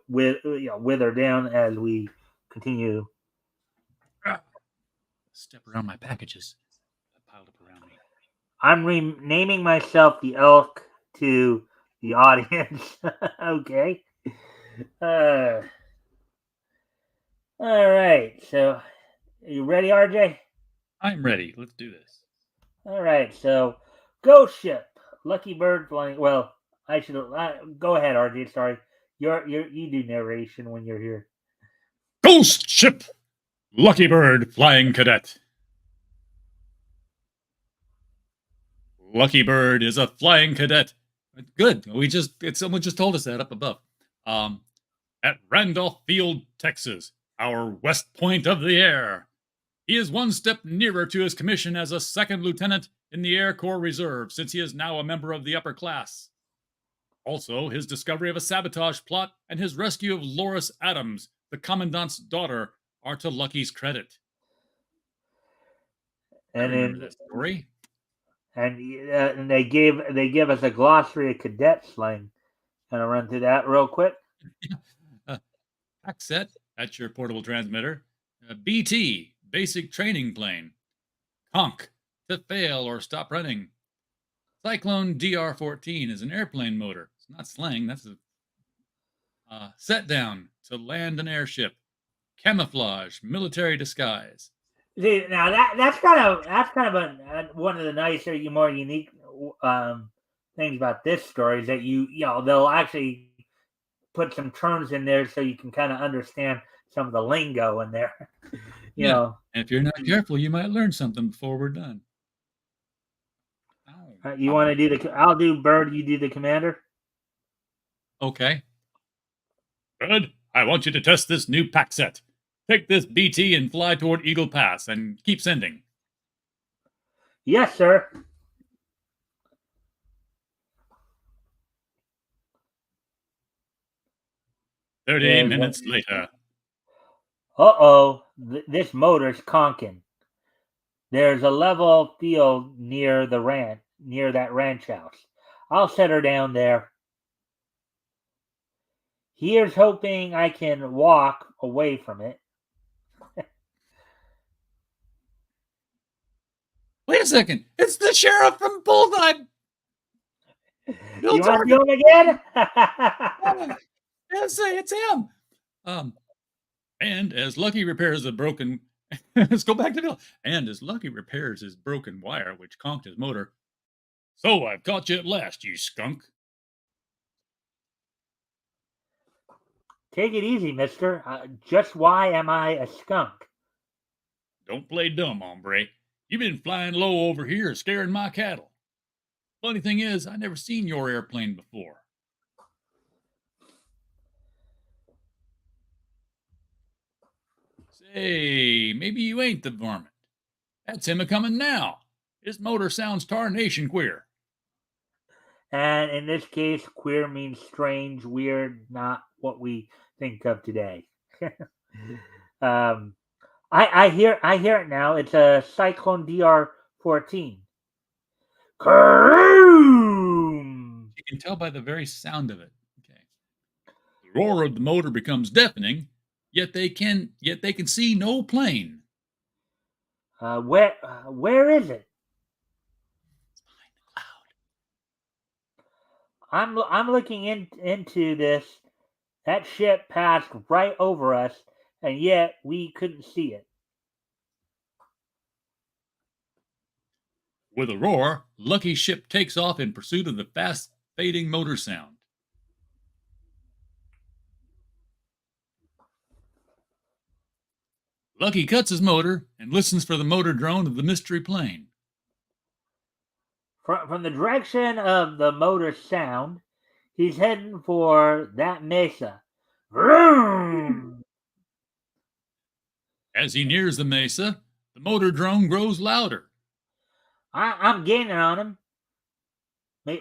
wither down as we continue. Step around my packages that piled up around me. I'm renaming myself the elk to the audience. Okay. All right. So, are you ready, RJ? I'm ready. Let's do this. All right. So, Ghost Ship, Lucky Bird Flying. Well, I should go ahead, RJ. Sorry, you do narration when you're here. Ghost Ship, Lucky Bird Flying Cadet. Lucky Bird is a flying cadet. Good. Someone just told us that up above. At Randolph Field, Texas, our West Point of the air. He is one step nearer to his commission as a second lieutenant in the Air Corps Reserve, since he is now a member of the upper class. Also, his discovery of a sabotage plot and his rescue of Loris Adams, the commandant's daughter, are to Lucky's credit. I remember that story. And they give us a glossary of cadet slang. Can I run through that real quick? Pack set, that's your portable transmitter. BT, basic training plane. Conk, to fail or stop running. Cyclone DR-14 is an airplane motor. It's not slang, that's a set down, to land an airship. Camouflage, military disguise. See, now that's kind of one of the nicer, more unique things about this story is that they'll actually put some terms in there so you can kind of understand some of the lingo in there. you know, and if you're not careful, you might learn something before we're done. You want to do I'll do Bird. You do the commander. Okay. Good. I want you to test this new pack set. Take this BT and fly toward Eagle Pass and keep sending. Yes, sir. Thirty minutes later. Uh-oh. This motor's conking. There's a level field near that ranch house. I'll set her down there. Here's hoping I can walk away from it. Wait a second. It's the sheriff from Bullseye. You want to do him again? Yes, it's him. And as Lucky repairs the broken... Let's go back to Bill. And as Lucky repairs his broken wire, which conked his motor. So I've caught you at last, you skunk. Take it easy, mister. Just why am I a skunk? Don't play dumb, hombre. You've been flying low over here, scaring my cattle. Funny thing is, I never seen your airplane before. Say, maybe you ain't the varmint. That's him a-comin' now. His motor sounds tarnation queer. And in this case, queer means strange, weird, not what we think of today. I hear it now. It's a Cyclone DR-14. Karoom! You can tell by the very sound of it. Okay. The roar of the motor becomes deafening, yet they can see no plane. Where is it? I'm looking into this. That ship passed right over us, and yet we couldn't see it. With a roar, Lucky's ship takes off in pursuit of the fast fading motor sound. Lucky cuts his motor and listens for the motor drone of the mystery plane. From the direction of the motor sound, he's heading for that mesa. Vroom! As he nears the mesa, the motor drone grows louder. I'm gaining on him,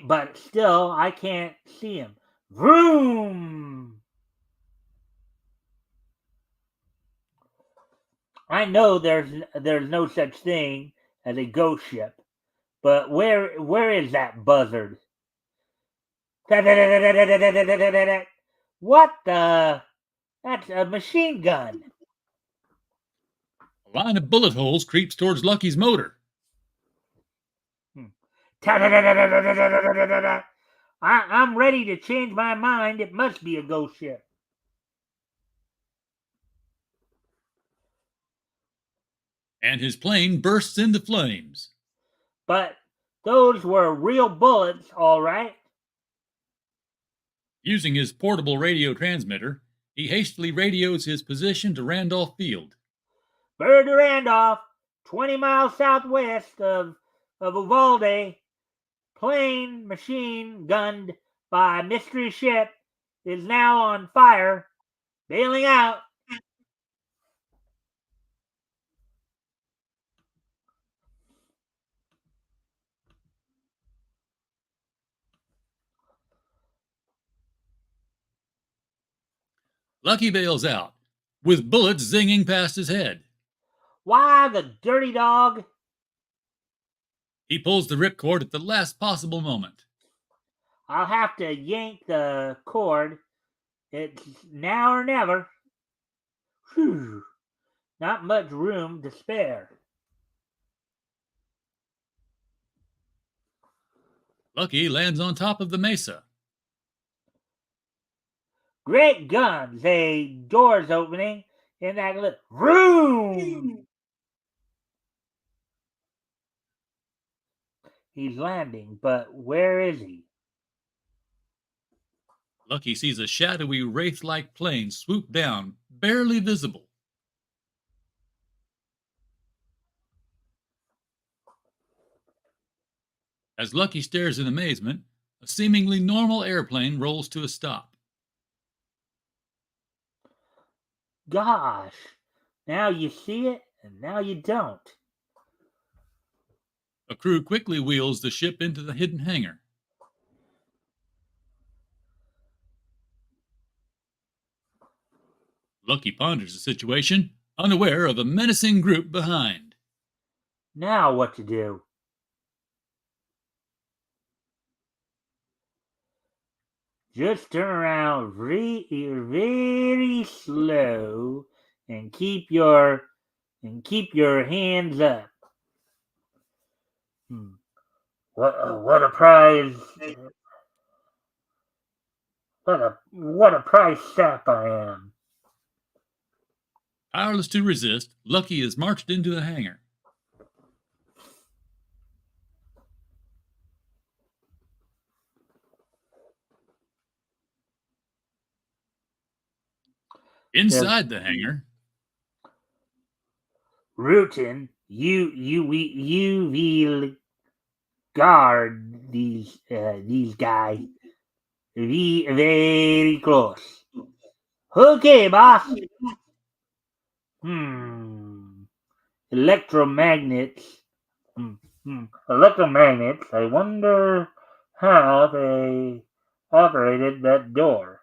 but still I can't see him. Vroom! I know there's no such thing as a ghost ship, but where is that buzzard? What the? That's a machine gun. A line of bullet holes creeps towards Lucky's motor. I'm ready to change my mind. It must be a ghost ship. And his plane bursts into flames. But those were real bullets, all right. Using his portable radio transmitter, he hastily radios his position to Randolph Field. Bird to Randolph, 20 miles southwest of Uvalde. Plane machine gunned by mystery ship is now on fire. Bailing out. Lucky bails out, with bullets zinging past his head. Why, the dirty dog. He pulls the ripcord at the last possible moment. I'll have to yank the cord. It's now or never. Whew. Not much room to spare. Lucky lands on top of the mesa. Great guns! A door's opening in that little room. He's landing, but where is he? Lucky sees a shadowy, wraith-like plane swoop down, barely visible. As Lucky stares in amazement, a seemingly normal airplane rolls to a stop. Gosh, now you see it, and now you don't. A crew quickly wheels the ship into the hidden hangar. Lucky ponders the situation, unaware of a menacing group behind. Now what to do? Just turn around very slow and keep your hands up. What a prize! What a prize sap I am. Powerless to resist, Lucky is marched into the hangar. Inside the hangar, Rutin, you will guard these guys very close. Okay, boss. Electromagnets. Electromagnets. I wonder how they operated that door.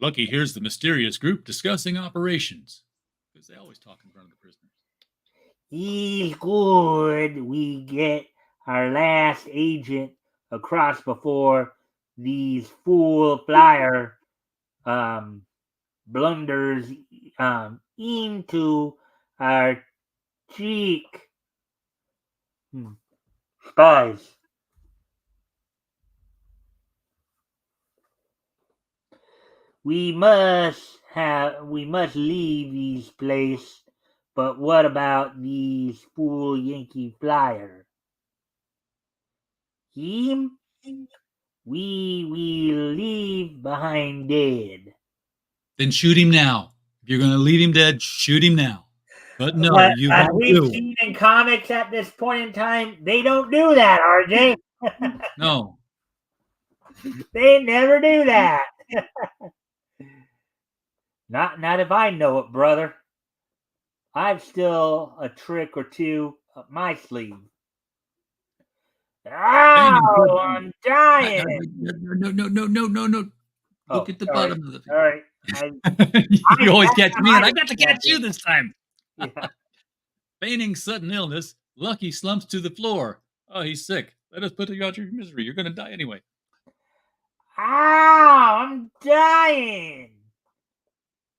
Lucky hears the mysterious group discussing operations, because they always talk in front of the prisoners. He's good. We get our last agent across before these fool flyer blunders into our cheek. Spies. We must leave this place. But what about these fool Yankee flyer? Him? We will leave behind dead. Then shoot him now. If you're going to leave him dead, shoot him now. But no, But you as won't we've do it. seen in comics at this point in time, they don't do that, RJ. No. They never do that. Not if I know it, brother. I've still a trick or two up my sleeve. Ow, I'm dying. No. Look at the Sorry. bottom of the All right. You always catch me, and I I got to catch you this time. yeah. Feigning sudden illness, Lucky slumps to the floor. Oh, he's sick. Let us put you out your misery. You're going to die anyway. Ow, I'm dying.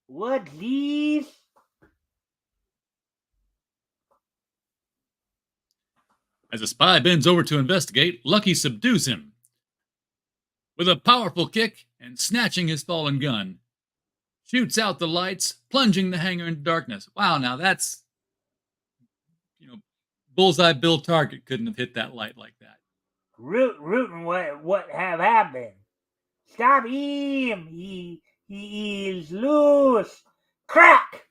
What these? As a spy bends over to investigate, Lucky subdues him with a powerful kick and snatching his fallen gun. Shoots out the lights, plunging the hangar into darkness. Wow, now that's, Bullseye Bill Target couldn't have hit that light like that. Rootin', what have happened? Stop him! He is loose. Crack!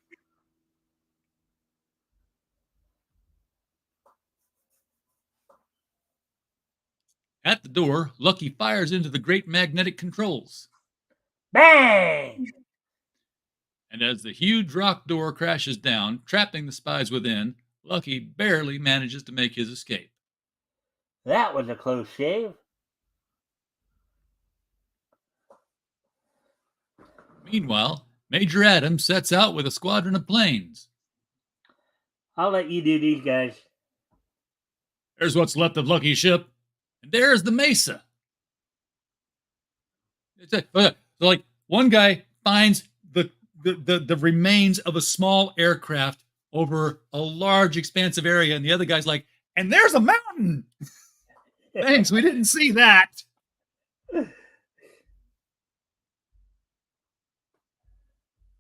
At the door, Lucky fires into the great magnetic controls. Bang! And as the huge rock door crashes down, trapping the spies within, Lucky barely manages to make his escape. That was a close shave. Meanwhile, Major Adams sets out with a squadron of planes. I'll let you do these guys. There's what's left of Lucky's ship, and there's the Mesa. So like one guy finds the remains of a small aircraft over a large expansive area, and the other guy's like, and there's a mountain. Thanks, we didn't see that.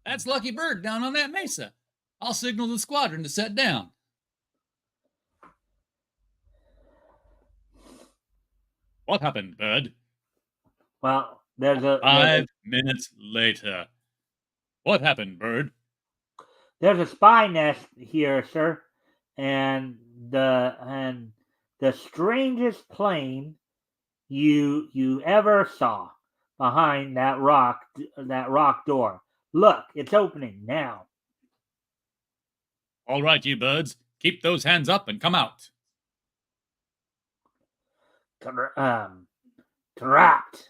That's Lucky Bird down on that mesa. I'll signal the squadron to set down. What happened, Bird? Well, there's a 5 minutes later. What happened, Bird? there's a spy nest here, sir, and the strangest plane you ever saw behind that rock door. Look, it's opening now. All right, you birds. Keep those hands up and come out. Trapped.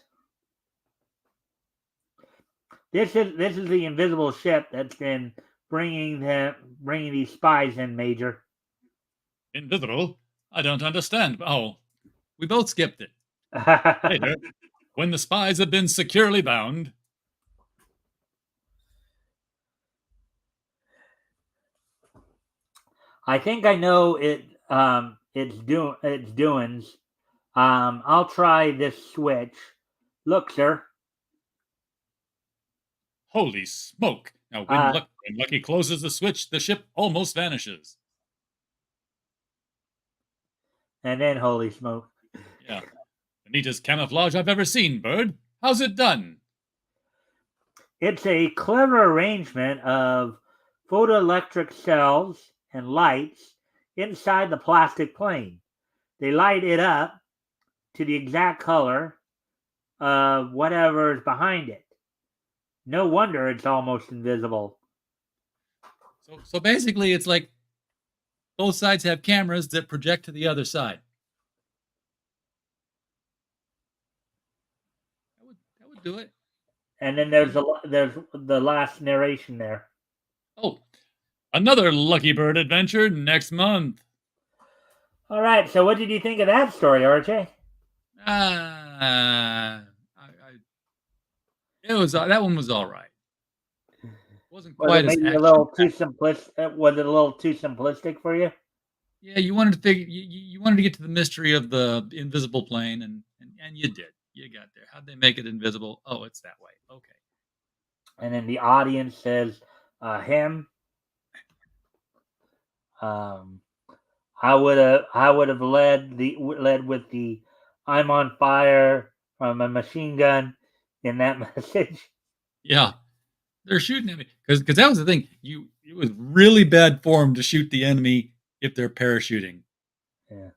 This is the invisible ship that's been bringing these spies in, Major. Invisible? I don't understand. Oh, we both skipped it. Later, when the spies have been securely bound. I think I know its doings. I'll try this switch. Look, sir. Holy smoke! Now, when Lucky closes the switch, the ship almost vanishes. And then, holy smoke. Yeah. The neatest camouflage I've ever seen, Bird. How's it done? It's a clever arrangement of photoelectric cells and lights inside the plastic plane. They light it up to the exact color of whatever is behind it. No wonder it's almost invisible. So basically, it's like both sides have cameras that project to the other side. That would do it. And then there's the last narration there. Oh, another Lucky Bird adventure next month. All right. So, what did you think of that story, RJ? That one was all right. Wasn't Was quite it as maybe a little too simplistic? Was it a little too simplistic for you? Yeah, you wanted to figure. You wanted to get to the mystery of the invisible plane, and you did. You got there. How'd they make it invisible? Oh, it's that way. Okay. And then the audience says, him. I would have led with the "I'm on fire" from a machine gun in that message. Yeah, they're shooting at me because that was the thing. It was really bad form to shoot the enemy if they're parachuting. Yeah.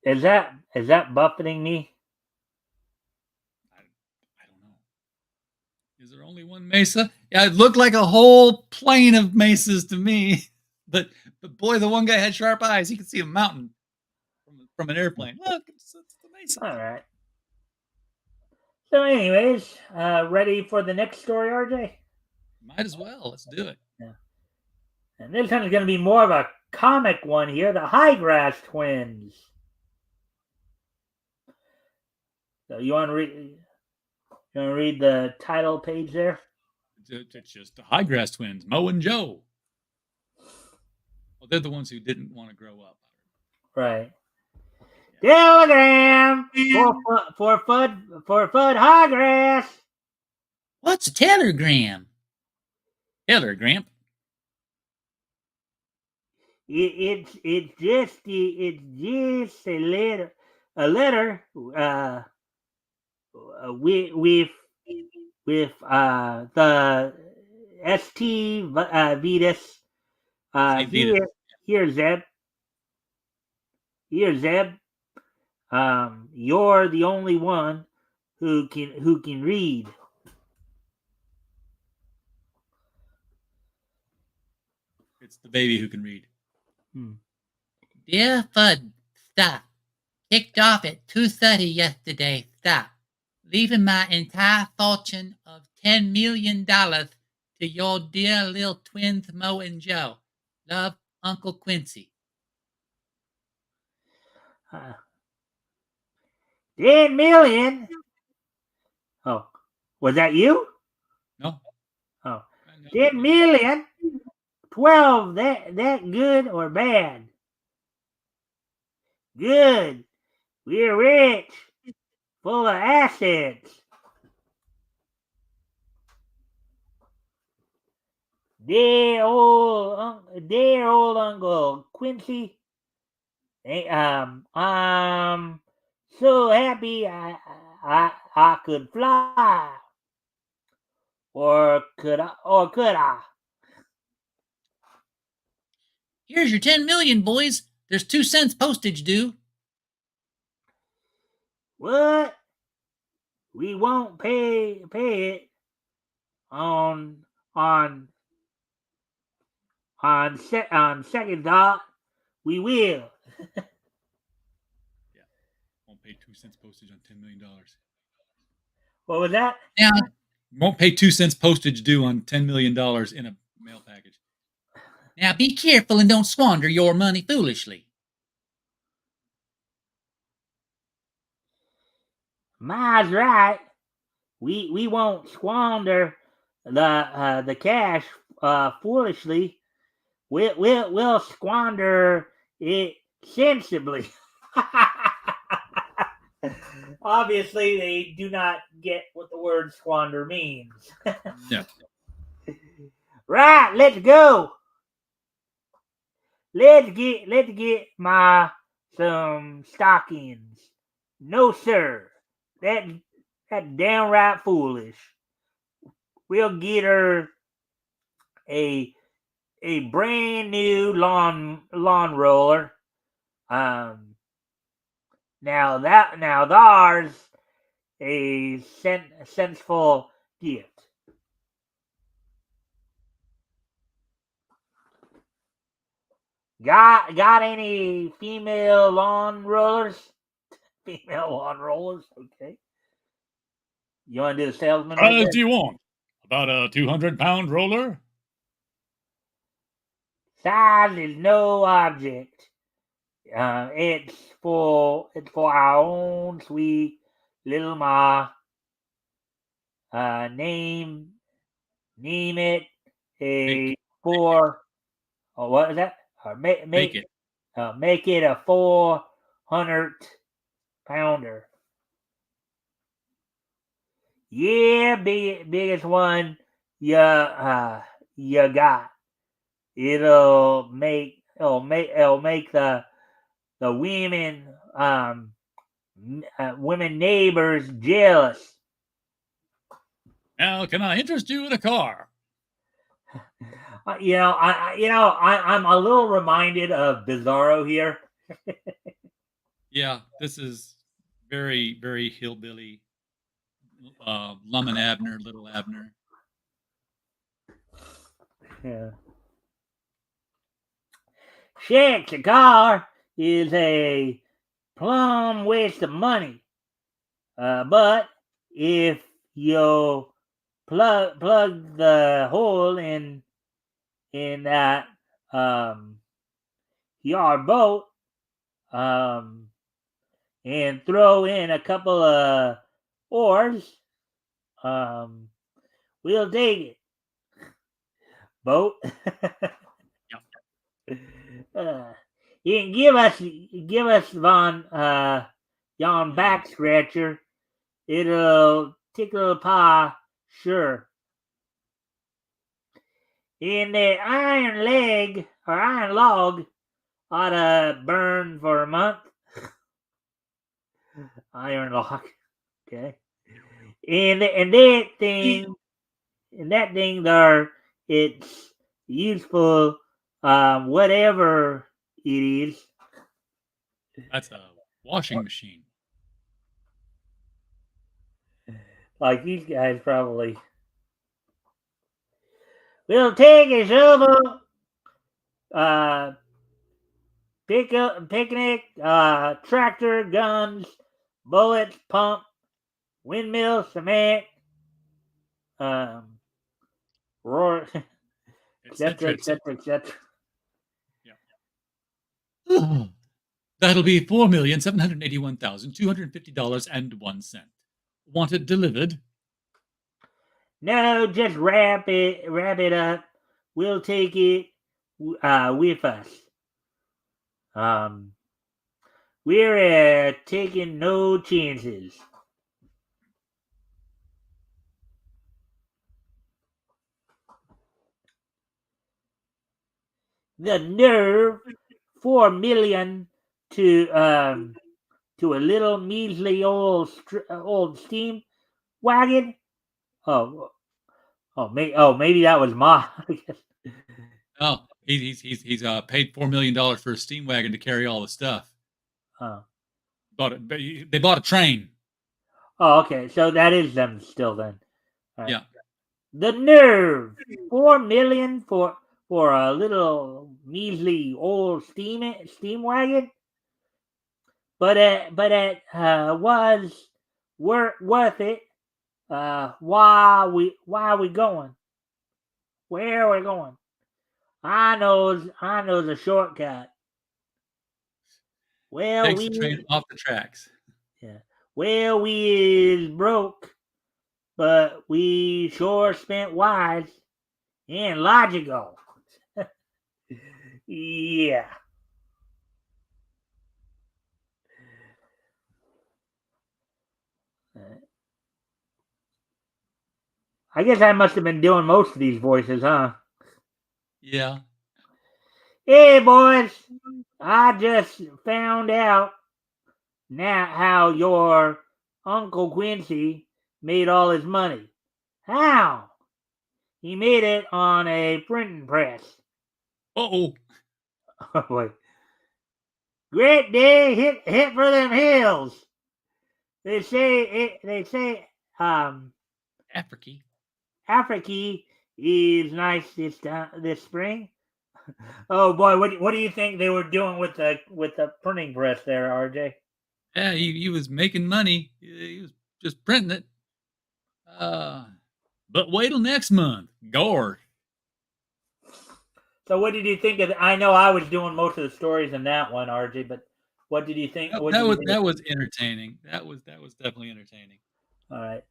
Is that buffeting me? I don't know. Is there only one mesa? Yeah, it looked like a whole plane of mesas to me. But boy, the one guy had sharp eyes. He could see a mountain from an airplane. Look, it's the mesa. All right. So, anyways, ready for the next story, RJ? Might as well. Let's do it. Yeah. And this one's going to be more of a comic one here. The Highgrass twins. So you want to read? You want to read the title page there? It's just the Highgrass twins, Mo and Joe. Well, they're the ones who didn't want to grow up. Right. Telegram for Fudd Highgrass. What's a telegram? Telegram. It's just a letter with the ST Vetus. Here Zeb. Here Zeb. You're the only one who can read. It's the baby who can read. Dear Fudd, stop. Kicked off at 2:30 yesterday, stop. Leaving my entire fortune of $10 million to your dear little twins, Mo and Joe. Love, Uncle Quincy. 10 million? Oh, was that you? No. Oh, 10 million? 12, that good or bad? Good. We're rich. Full of assets. Dear old Uncle Quincy. I'm so happy I could fly. Or could I? Here's your 10 million, boys. There's 2 cents postage due. What? We won't pay it on second thought. We will. Yeah. Won't pay 2 cents postage on $10 million. What was that? Now, won't pay 2 cents postage due on $10 million in a mail package. Now be careful and don't squander your money foolishly. Ma's right. We won't squander the cash foolishly. We'll squander it sensibly. Obviously, they do not get what the word squander means. Yeah. Right, let's go. Let's get my some stockings. No, sir. That's downright foolish. We'll get her a brand new lawn roller. Now there's a sensible gift. Got any female lawn rollers? Female lawn rollers, okay. You want to do the salesman? How much do you want? About a 200-pound roller? Size is no object. It's for our own sweet little ma. Name it a four. Oh, what is that? Make it. Make it a 400-pounder. Yeah, biggest one you got. It'll make the women neighbors jealous. Now, can I interest you in a car? I'm a little reminded of Bizarro here. Yeah, this is very, very hillbilly. Lum and Abner, Little Abner. Yeah. Shit, the car is a plumb waste of money. But if you plug the hole in that yard boat um, and throw in a couple of oars, um, we'll take it. Boat. uh, you can give us Von yon back scratcher. It'll tickle the pie, sure. And the iron leg or iron log ought to burn for a month. Iron log, okay. And that thing there, it's useful, whatever it is. That's a washing machine. Like these guys probably. We'll take a shovel, uh, picnic, tractor, guns, bullets, pump, windmill, cement, um, roar, etc., etc., etc. Yeah. That'll be $4,781,250.01. Want it delivered? No, just wrap it up. We'll take it with us. We're taking no chances. The nerve, 4 million to a little measly old steam wagon. Maybe that was my. Oh, he's paid $4 million for a steam wagon to carry all the stuff. They bought a train. Oh, okay. So that is them still then. Right. Yeah. The nerve, 4 million for a little measly old steam wagon. But it was worth it. Why are we going? Where are we going? I knows a shortcut. Well, Takes the train off the tracks. Yeah. Well, we is broke, but we sure spent wise and logical. Yeah. I guess I must have been doing most of these voices, huh? Yeah. Hey, boys, I just found out now how your Uncle Quincy made all his money. How? He made it on a printing press. Uh-oh. Wait. Great day, hit for them hills. They say Africa is nice this spring. Oh boy, what do you think they were doing with the printing press there, RJ? Yeah, he was making money. He was just printing it. But wait till next month. Gore. So what did you think of I know I was doing most of the stories in that one, RJ, but what did you think? That was entertaining. That was definitely entertaining. All right.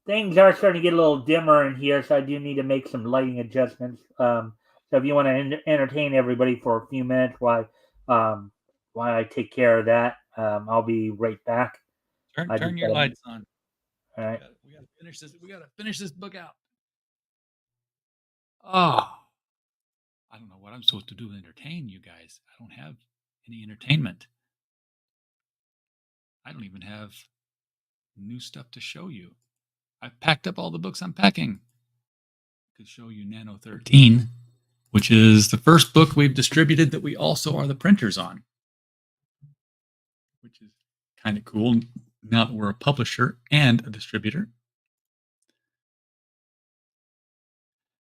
Things are starting to get a little dimmer in here, so I do need to make some lighting adjustments. So if you want to entertain everybody for a few minutes while I take care of that, I'll be right back. Turn your lights on. All right. We gotta finish this. We gotta finish this book out. Oh, I don't know what I'm supposed to do to entertain you guys. I don't have any entertainment. I don't even have new stuff to show you. I've packed up all the books I'm packing. I could show you Nano 13, which is the first book we've distributed that we also are the printers on, which is kind of cool now that we're a publisher and a distributor.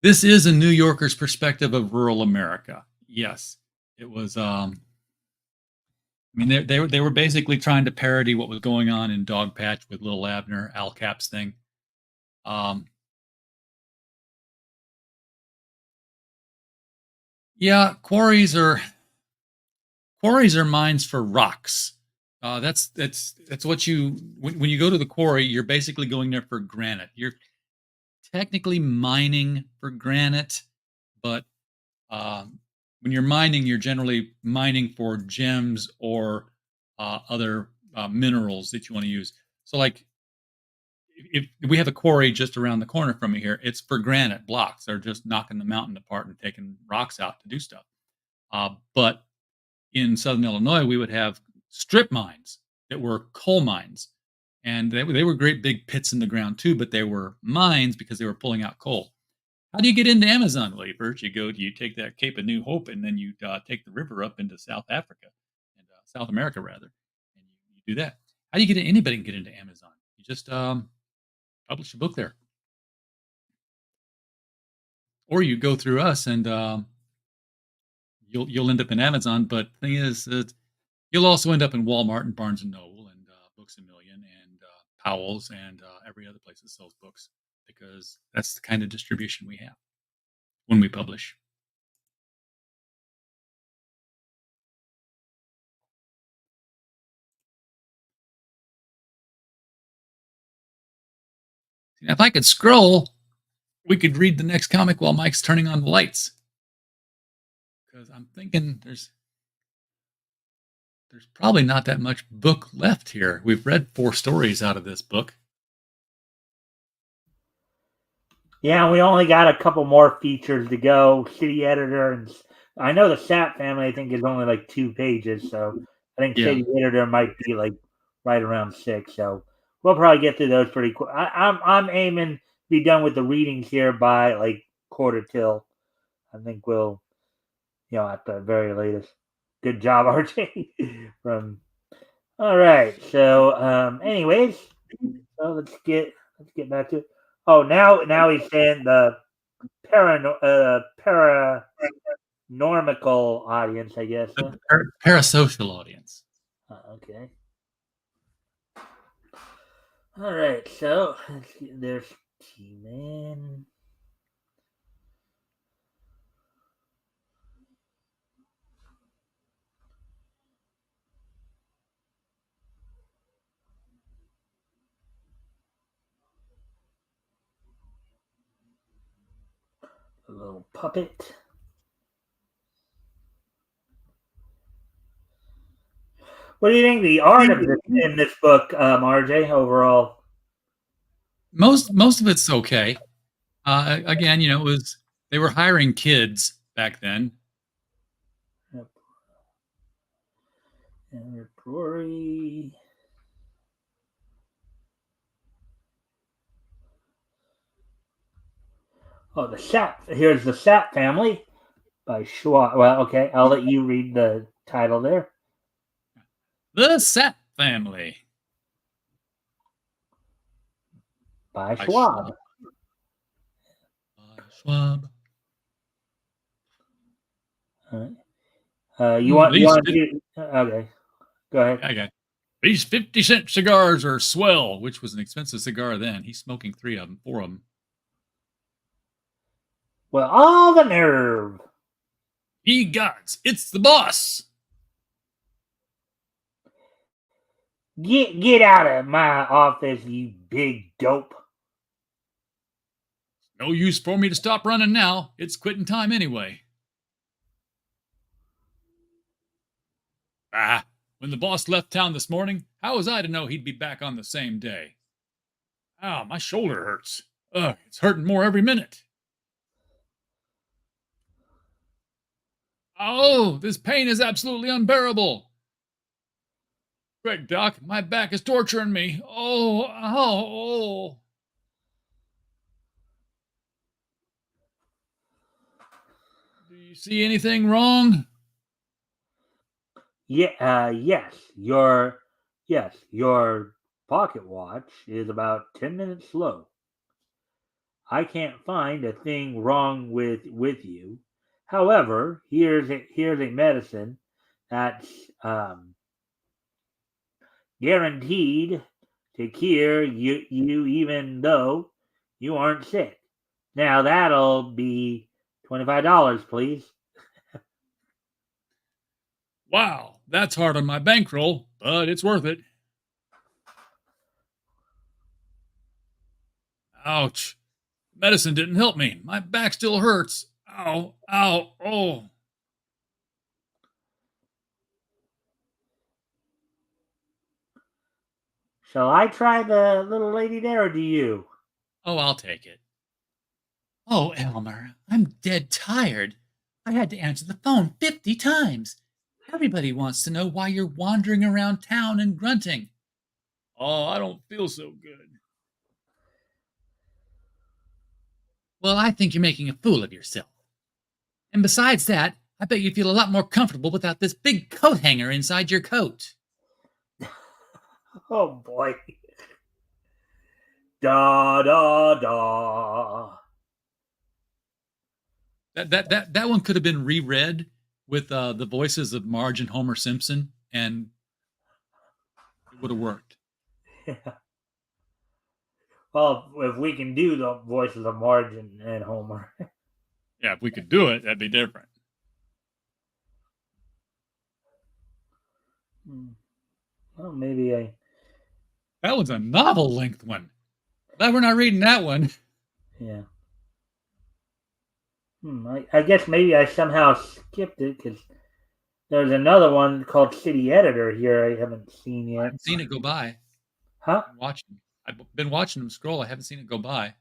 This is a New Yorker's perspective of rural America. Yes, it was. I mean, they were basically trying to parody what was going on in Dogpatch with Little Abner, Al Cap's thing. Yeah, quarries are mines for rocks. That's what you when you go to the quarry, you're basically going there for granite. You're technically mining for granite, but when you're mining, you're generally mining for gems or other minerals that you want to use. So, like, if we have a quarry just around the corner from me here, it's for granite blocks. They're just knocking the mountain apart and taking rocks out to do stuff. But in Southern Illinois, we would have strip mines that were coal mines. And they were great big pits in the ground too, but they were mines because they were pulling out coal. How do you get into Amazon? Well, first you take that Cape of New Hope, and then you take the river up into South Africa, and South America rather, and you do that. How do you get in? Anybody can get into Amazon. You just publish a book there, or you go through us, and you'll end up in Amazon. But the thing is, you'll also end up in Walmart and Barnes and Noble and Books a Million and Powell's and every other place that sells books, because that's the kind of distribution we have when we publish. If I could scroll, we could read the next comic while Mike's turning on the lights. Because I'm thinking there's probably not that much book left here. We've read 4 stories out of this book. Yeah, we only got a couple more features to go. City Editor, and I know the Sap Family, I think, is only like 2 pages. So I think City Editor might be like right around 6. So we'll probably get through those pretty quick. I'm aiming to be done with the readings here by like quarter till. I think we'll, at the very latest. Good job, RJ. All right. So, anyways, so let's get back to. Oh, now he's saying the paranormical audience, I guess. Huh? Parasocial audience. Okay. All right. So there's T-Man. A little puppet. What do you think the art of in this book, RJ, overall? Most of it's okay. Again, it was they were hiring kids back then. Rory. Oh, here's the Sap Family by Schwab. Well, okay, I'll let you read the title there. The Sap Family by Schwab. Schwab. All right. You want to? Okay, go ahead. I got these 50-cent cigars are swell, which was an expensive cigar then. He's smoking 4 of them. Well, all the nerve. Ye gods, it's the boss. Get out of my office, you big dope. No use for me to stop running now. It's quitting time anyway. When the boss left town this morning, how was I to know he'd be back on the same day? Ow, my shoulder hurts. Ugh, it's hurting more every minute. Oh, this pain is absolutely unbearable. Quick, Doc, my back is torturing me. Oh, oh. Do you see anything wrong? Yeah, your pocket watch is about 10 minutes slow. I can't find a thing wrong with you. However, here's a medicine that's guaranteed to cure you even though you aren't sick. Now that'll be $25, please. Wow, that's hard on my bankroll, but it's worth it. Ouch. Medicine didn't help me. My back still hurts. Ow, ow, oh. Shall I try the little lady there, or do you? Oh, I'll take it. Oh, Elmer, I'm dead tired. I had to answer the phone 50 times. Everybody wants to know why you're wandering around town and grunting. Oh, I don't feel so good. Well, I think you're making a fool of yourself. And besides that, I bet you feel a lot more comfortable without this big coat hanger inside your coat. Oh boy. Da da da. That one could have been reread with the voices of Marge and Homer Simpson, and it would have worked. Yeah. Well, if we can do the voices of Marge and Homer. Yeah, if we could do it, that'd be different. Well, maybe I. That one's a novel length one. Glad we're not reading that one. Yeah. I guess maybe I somehow skipped it because there's another one called City Editor here I haven't seen I yet. haven't seen it go by. Huh? I've been watching them scroll. I haven't seen it go by.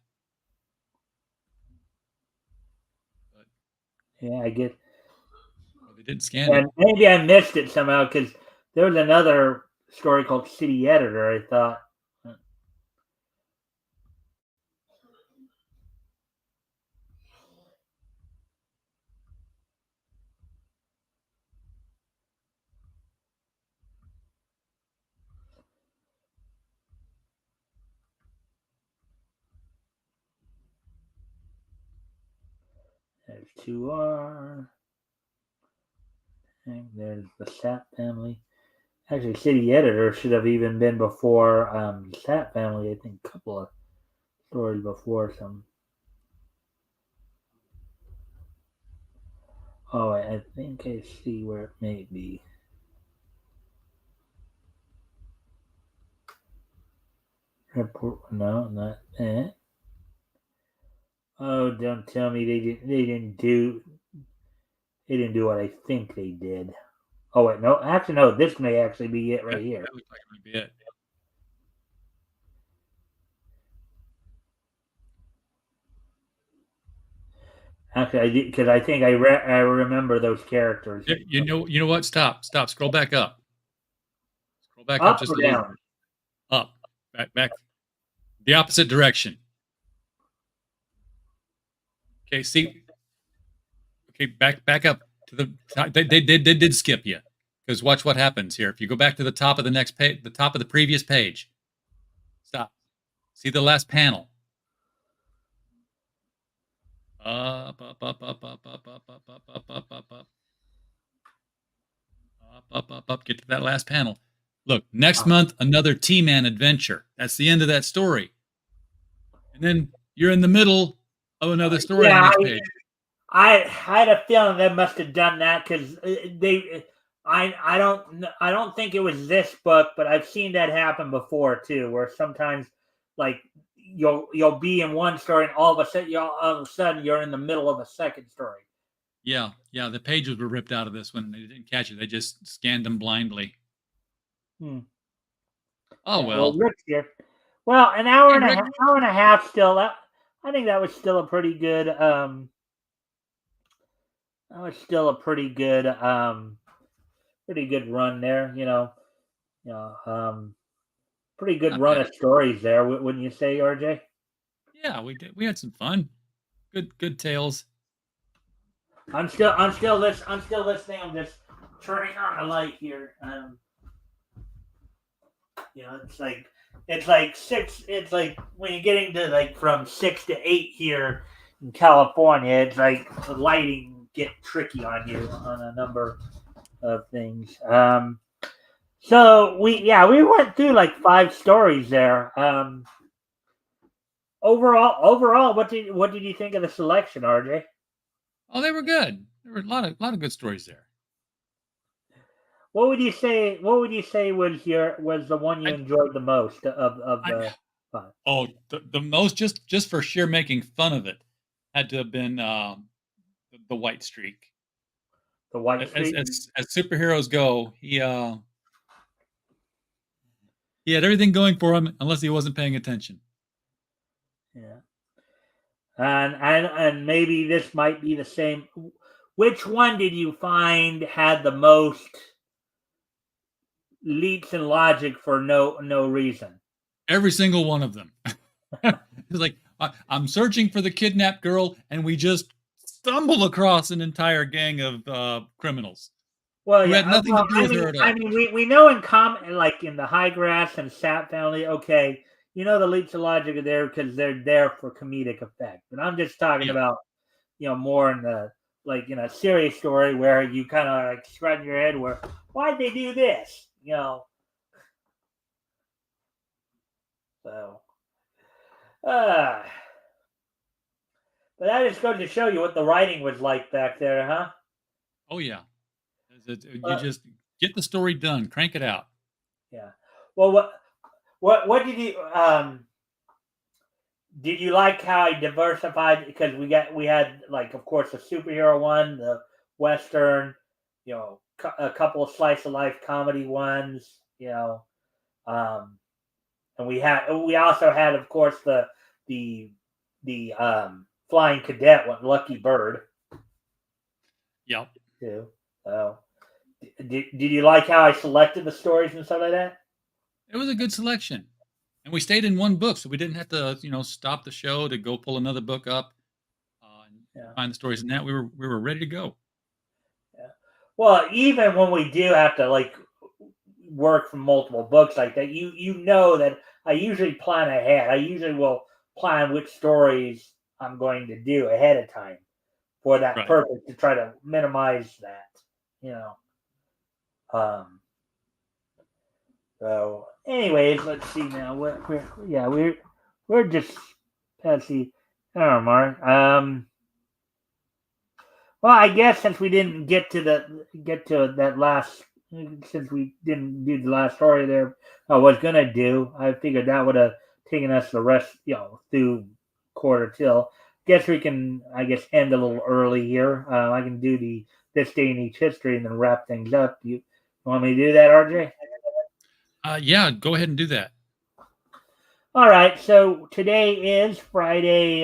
But Yeah, I get. they didn't scan And it. maybe I missed it somehow because there was another story called City Editor. I thought. There's 2R. And there's the Sap family. Actually, City Editor should have even been before the Sap family. I think a couple of stories before some. Oh, I think I see where it may be. Report? No, not that. Oh, don't tell me they didn't do what I think they did. Oh wait, no, actually no. This may actually be it right here. That looks like it might be it. Actually, I did because I think I remember those characters. You know what? Stop. Scroll back up. Scroll back up Up just or a little. down? Up. Back. The opposite direction. Okay. See. Okay. Back up to the. They did skip you, because watch what happens here. If you go back to the top of the next page, the top of the previous page. Stop. See the last panel. Up. Get to that last panel. Look, next month, another T-Man adventure. That's the end of that story. And then you're in the middle of another story on the next page. I had a feeling they must have done that because they. I don't think it was this book, but I've seen that happen before too, where sometimes like you'll be in one story and all of a sudden you're in the middle of a second story. Yeah. The pages were ripped out of this one. They didn't catch it. They just scanned them blindly. Oh well. Rick's here. Well, an hour and a half still. I think that was still a pretty good Oh, it's still a pretty good run there. You know, pretty good Not run bad. of stories there, wouldn't you say, RJ? Yeah, we did. We had some fun. Good tales. I'm still listening. I'm just turning on the light here. It's like six. It's like when you're getting to like from 6 to 8 here in California. It's like the lighting get tricky on you on a number of things. So we went through like 5 stories there. Overall, what did you think of the selection, RJ? Oh, they were good. There were a lot of good stories there. What would you say? What would you say was the one you I enjoyed the most of I the 5? oh the most just for sheer making fun of it had to have been the white streak. The White As Streak. as as superheroes go, he had everything going for him unless he wasn't paying attention. Yeah, and maybe this might be the same. Which one did you find had the most leaps in logic for no reason? Every single one of them. It's like I'm searching for the kidnapped girl, and we just stumble across an entire gang of criminals Well, who yeah. had nothing to do with her at I all. mean, we know in common, like in the High Grass and Sap family. Okay, the leaps of logic are there because they're there for comedic effect. But I'm just talking Yeah, about more in the serious story where you kind of like scratch your head where why'd they do this? So, uh, but that just goes to show you what the writing was like back there, huh? oh yeah. You Uh, just get the story done, crank it out. yeah. Well, what did you like how I diversified? Because we had like, of course, the superhero one, the western, a couple of slice of life comedy ones, um, and we also had, of course, the flying cadet one, Lucky Bird, Yep. too. So, did you like how I selected the stories and stuff like that? It was a good selection. And we stayed in one book, so we didn't have to, stop the show to go pull another book up and Yeah. find the stories in that. We were ready to go. Yeah. Well, even when we do have to like work from multiple books like that, you know that I usually plan ahead. I usually will plan which stories I'm going to do ahead of time for that Right. purpose to try to minimize that. You know. So, anyways, let's see now. We're just past the. I don't know, Mark. Well, I guess since we didn't get to that last, since we didn't do the last story there, I was gonna do. I figured that would have taken us the rest, through quarter till. Guess we can, I guess, end a little early here. I can do the this day in each history and then wrap things up. You want me to do that, RJ? Yeah, go ahead and do that. All right. So today is Friday.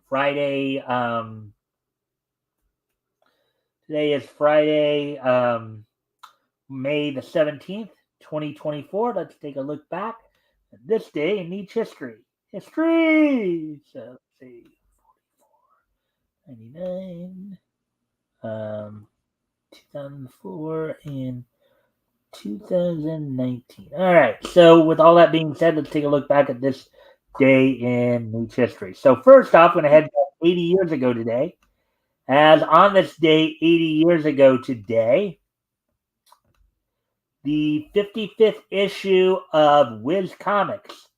Friday. Today is Friday. May the 17th, 2024. Let's take a look back at this day in each history. History! So let's see. 99, 2004, and 2019. All right. So with all that being said, let's take a look back at this day in each history. So first off, I'm going to head back 80 years ago today. As on this day, 80 years ago today, the 55th issue of Whiz Comics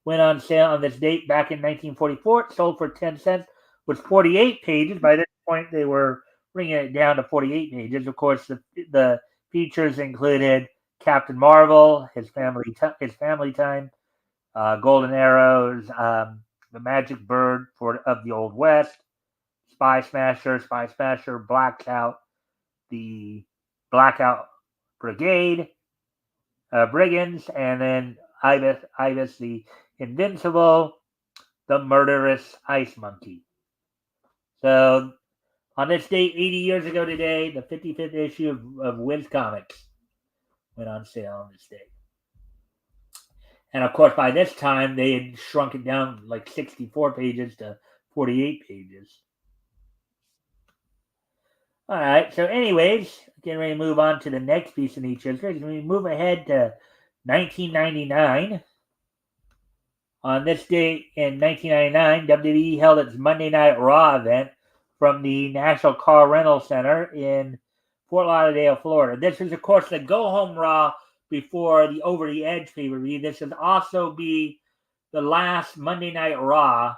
went on sale on this date back in 1944. It sold for 10 cents, was 48 pages. By this point, they were bringing it down to 48 pages. Of course, the features included Captain Marvel, his family time, Golden Arrows, the Magic Bird of the Old West, Spy Smasher, Blackout, the Blackout Brigade, Brigands, and then Ibis the Invincible, the Murderous Ice Monkey. So On this date, 80 years ago today, the 55th issue of Wiz Comics went on sale on this day. And of course, by this time, they had shrunk it down like 64 pages to 48 pages. All right, so anyways, getting ready to move on to the next piece in each history. We move ahead to 1999. On this date in 1999, WWE held its Monday Night Raw event from the National Car Rental Center in Fort Lauderdale, Florida. This is, of course, the go-home Raw before the Over the Edge pay-per-view. This would also be the last Monday Night Raw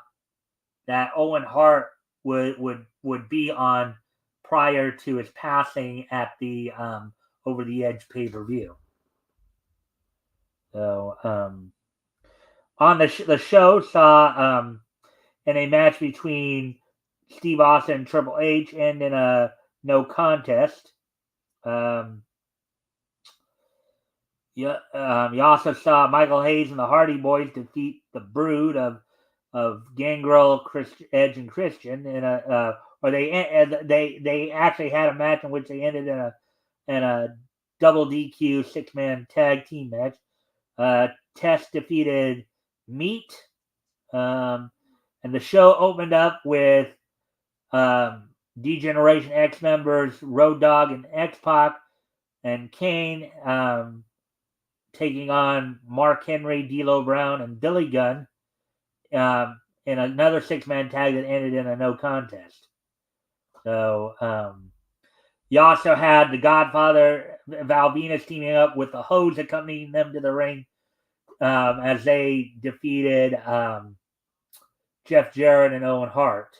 that Owen Hart would be on prior to his passing at the Over the Edge pay-per-view. So, on the show saw in a match between Steve Austin and Triple H and in a no contest. You also saw Michael Hayes and the Hardy Boys defeat the Brood of Gangrel, Edge, and Christian in a or they actually had a match in which they ended in a double DQ 6-man tag team match. Test defeated Meat, and the show opened up with D-Generation X members Road Dogg and X-Pac and Kane taking on Mark Henry, D'Lo Brown, and Billy Gunn in another 6-man tag that ended in a no contest. So you also had the Godfather, Val Venus, teaming up with the Hoes accompanying them to the ring as they defeated Jeff Jarrett and Owen Hart.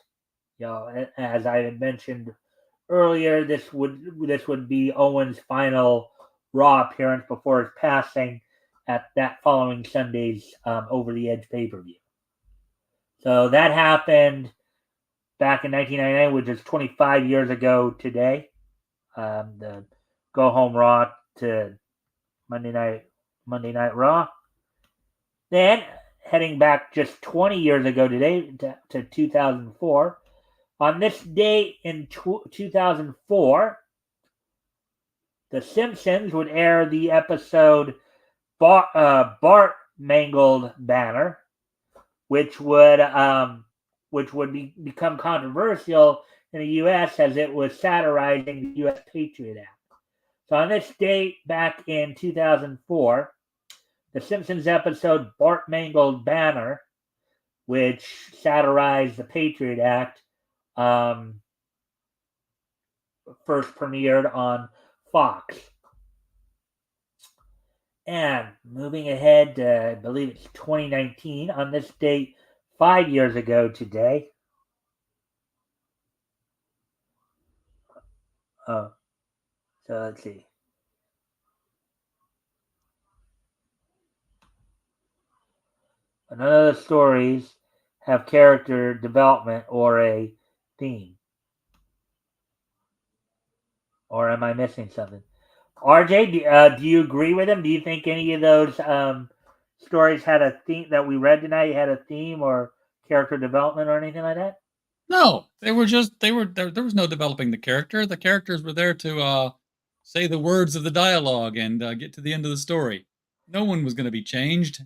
As I had mentioned earlier, this would be Owen's final Raw appearance before his passing at that following Sunday's Over the Edge pay-per-view. So that happened back in 1999, which is 25 years ago today. The go home Raw to Monday Night Raw. Then heading back just 20 years ago today to 2004. On this date in 2004, The Simpsons would air the episode Bart Mangled Banner, which would become controversial in the U.S. as it was satirizing the U.S. Patriot Act. So on this date back in 2004, The Simpsons episode Bart Mangled Banner, which satirized the Patriot Act, first premiered on Fox. And moving ahead to, I believe it's 2019, on this date 5 years ago today. So let's see. None of the stories have character development or a theme. Or am I missing something? RJ, do you agree with him? Do you think any of those stories had a theme that we read tonight had a theme or character development or anything like that? No, there was no developing the character. The characters were there to say the words of the dialogue and get to the end of the story. No one was going to be changed.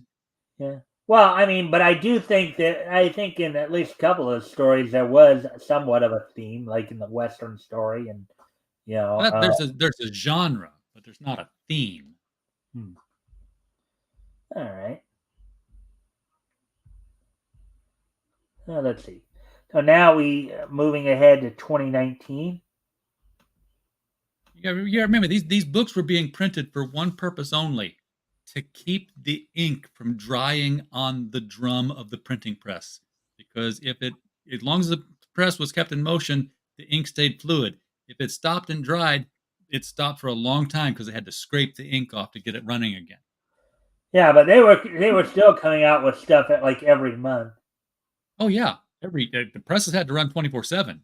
Yeah. Well, I mean, but I think in at least a couple of stories there was somewhat of a theme, like in the Western story, and There's a genre, but there's not a theme. All right. Let's see. So now we moving ahead to 2019. Yeah, remember these books were being printed for one purpose only: to keep the ink from drying on the drum of the printing press. Because as long as the press was kept in motion, the ink stayed fluid. If it stopped and dried, it stopped for a long time because they had to scrape the ink off to get it running again. Yeah, but they were still coming out with stuff at like every month. Oh yeah, the presses had to run 24/7.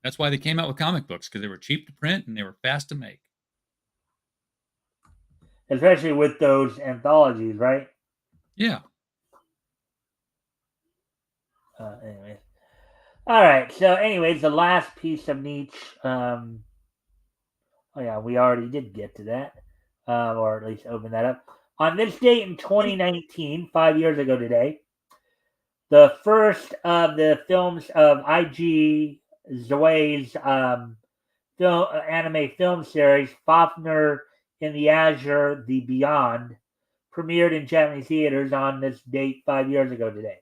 That's why they came out with comic books, because they were cheap to print and they were fast to make. Especially with those anthologies, right? Yeah. Anyway. All right. So, anyways, the last piece of niche. Oh yeah, we already did get to that, or at least open that up. On this date in 2019, 5 years ago today, the first of the films of IG Zoe's anime film series, Fafner in the Azure, The Beyond, premiered in Japanese theaters on this date 5 years ago today.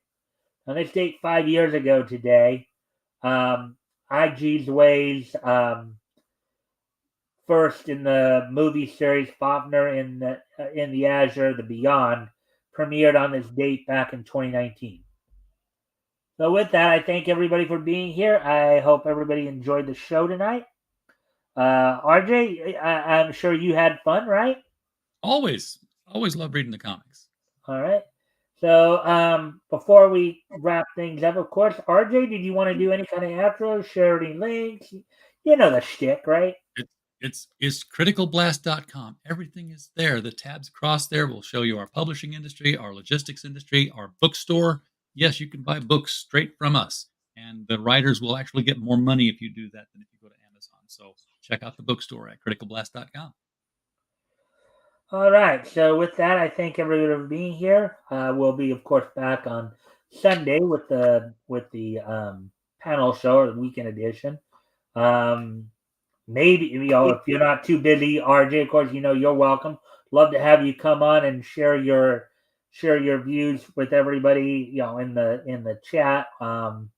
On this date 5 years ago today, IG's Way's first in the movie series Fafner in the Azure, The Beyond, premiered on this date back in 2019. So with that, I thank everybody for being here. I hope everybody enjoyed the show tonight. RJ, I'm sure you had fun, right? Always love reading the comics. All right. So before we wrap things up, of course, RJ, did you want to do any kind of outro, share any links? You know the shtick, right? It's criticalblast.com. Everything is there. The tabs across there will show you our publishing industry, our logistics industry, our bookstore. Yes, you can buy books straight from us. And the writers will actually get more money if you do that than if you go to Amazon. So check out the bookstore at criticalblast.com. All right. So with that, I thank everybody for being here. We'll be, of course, back on Sunday with the panel show or the weekend edition. Maybe if you're not too busy, RJ, of course, you're welcome. Love to have you come on and share your views with everybody, in the chat. On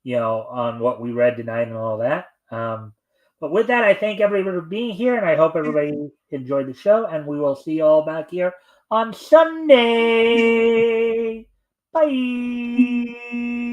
what we read tonight and all that. But with that, I thank everybody for being here, and I hope everybody enjoyed the show. And we will see you all back here on Sunday. Bye.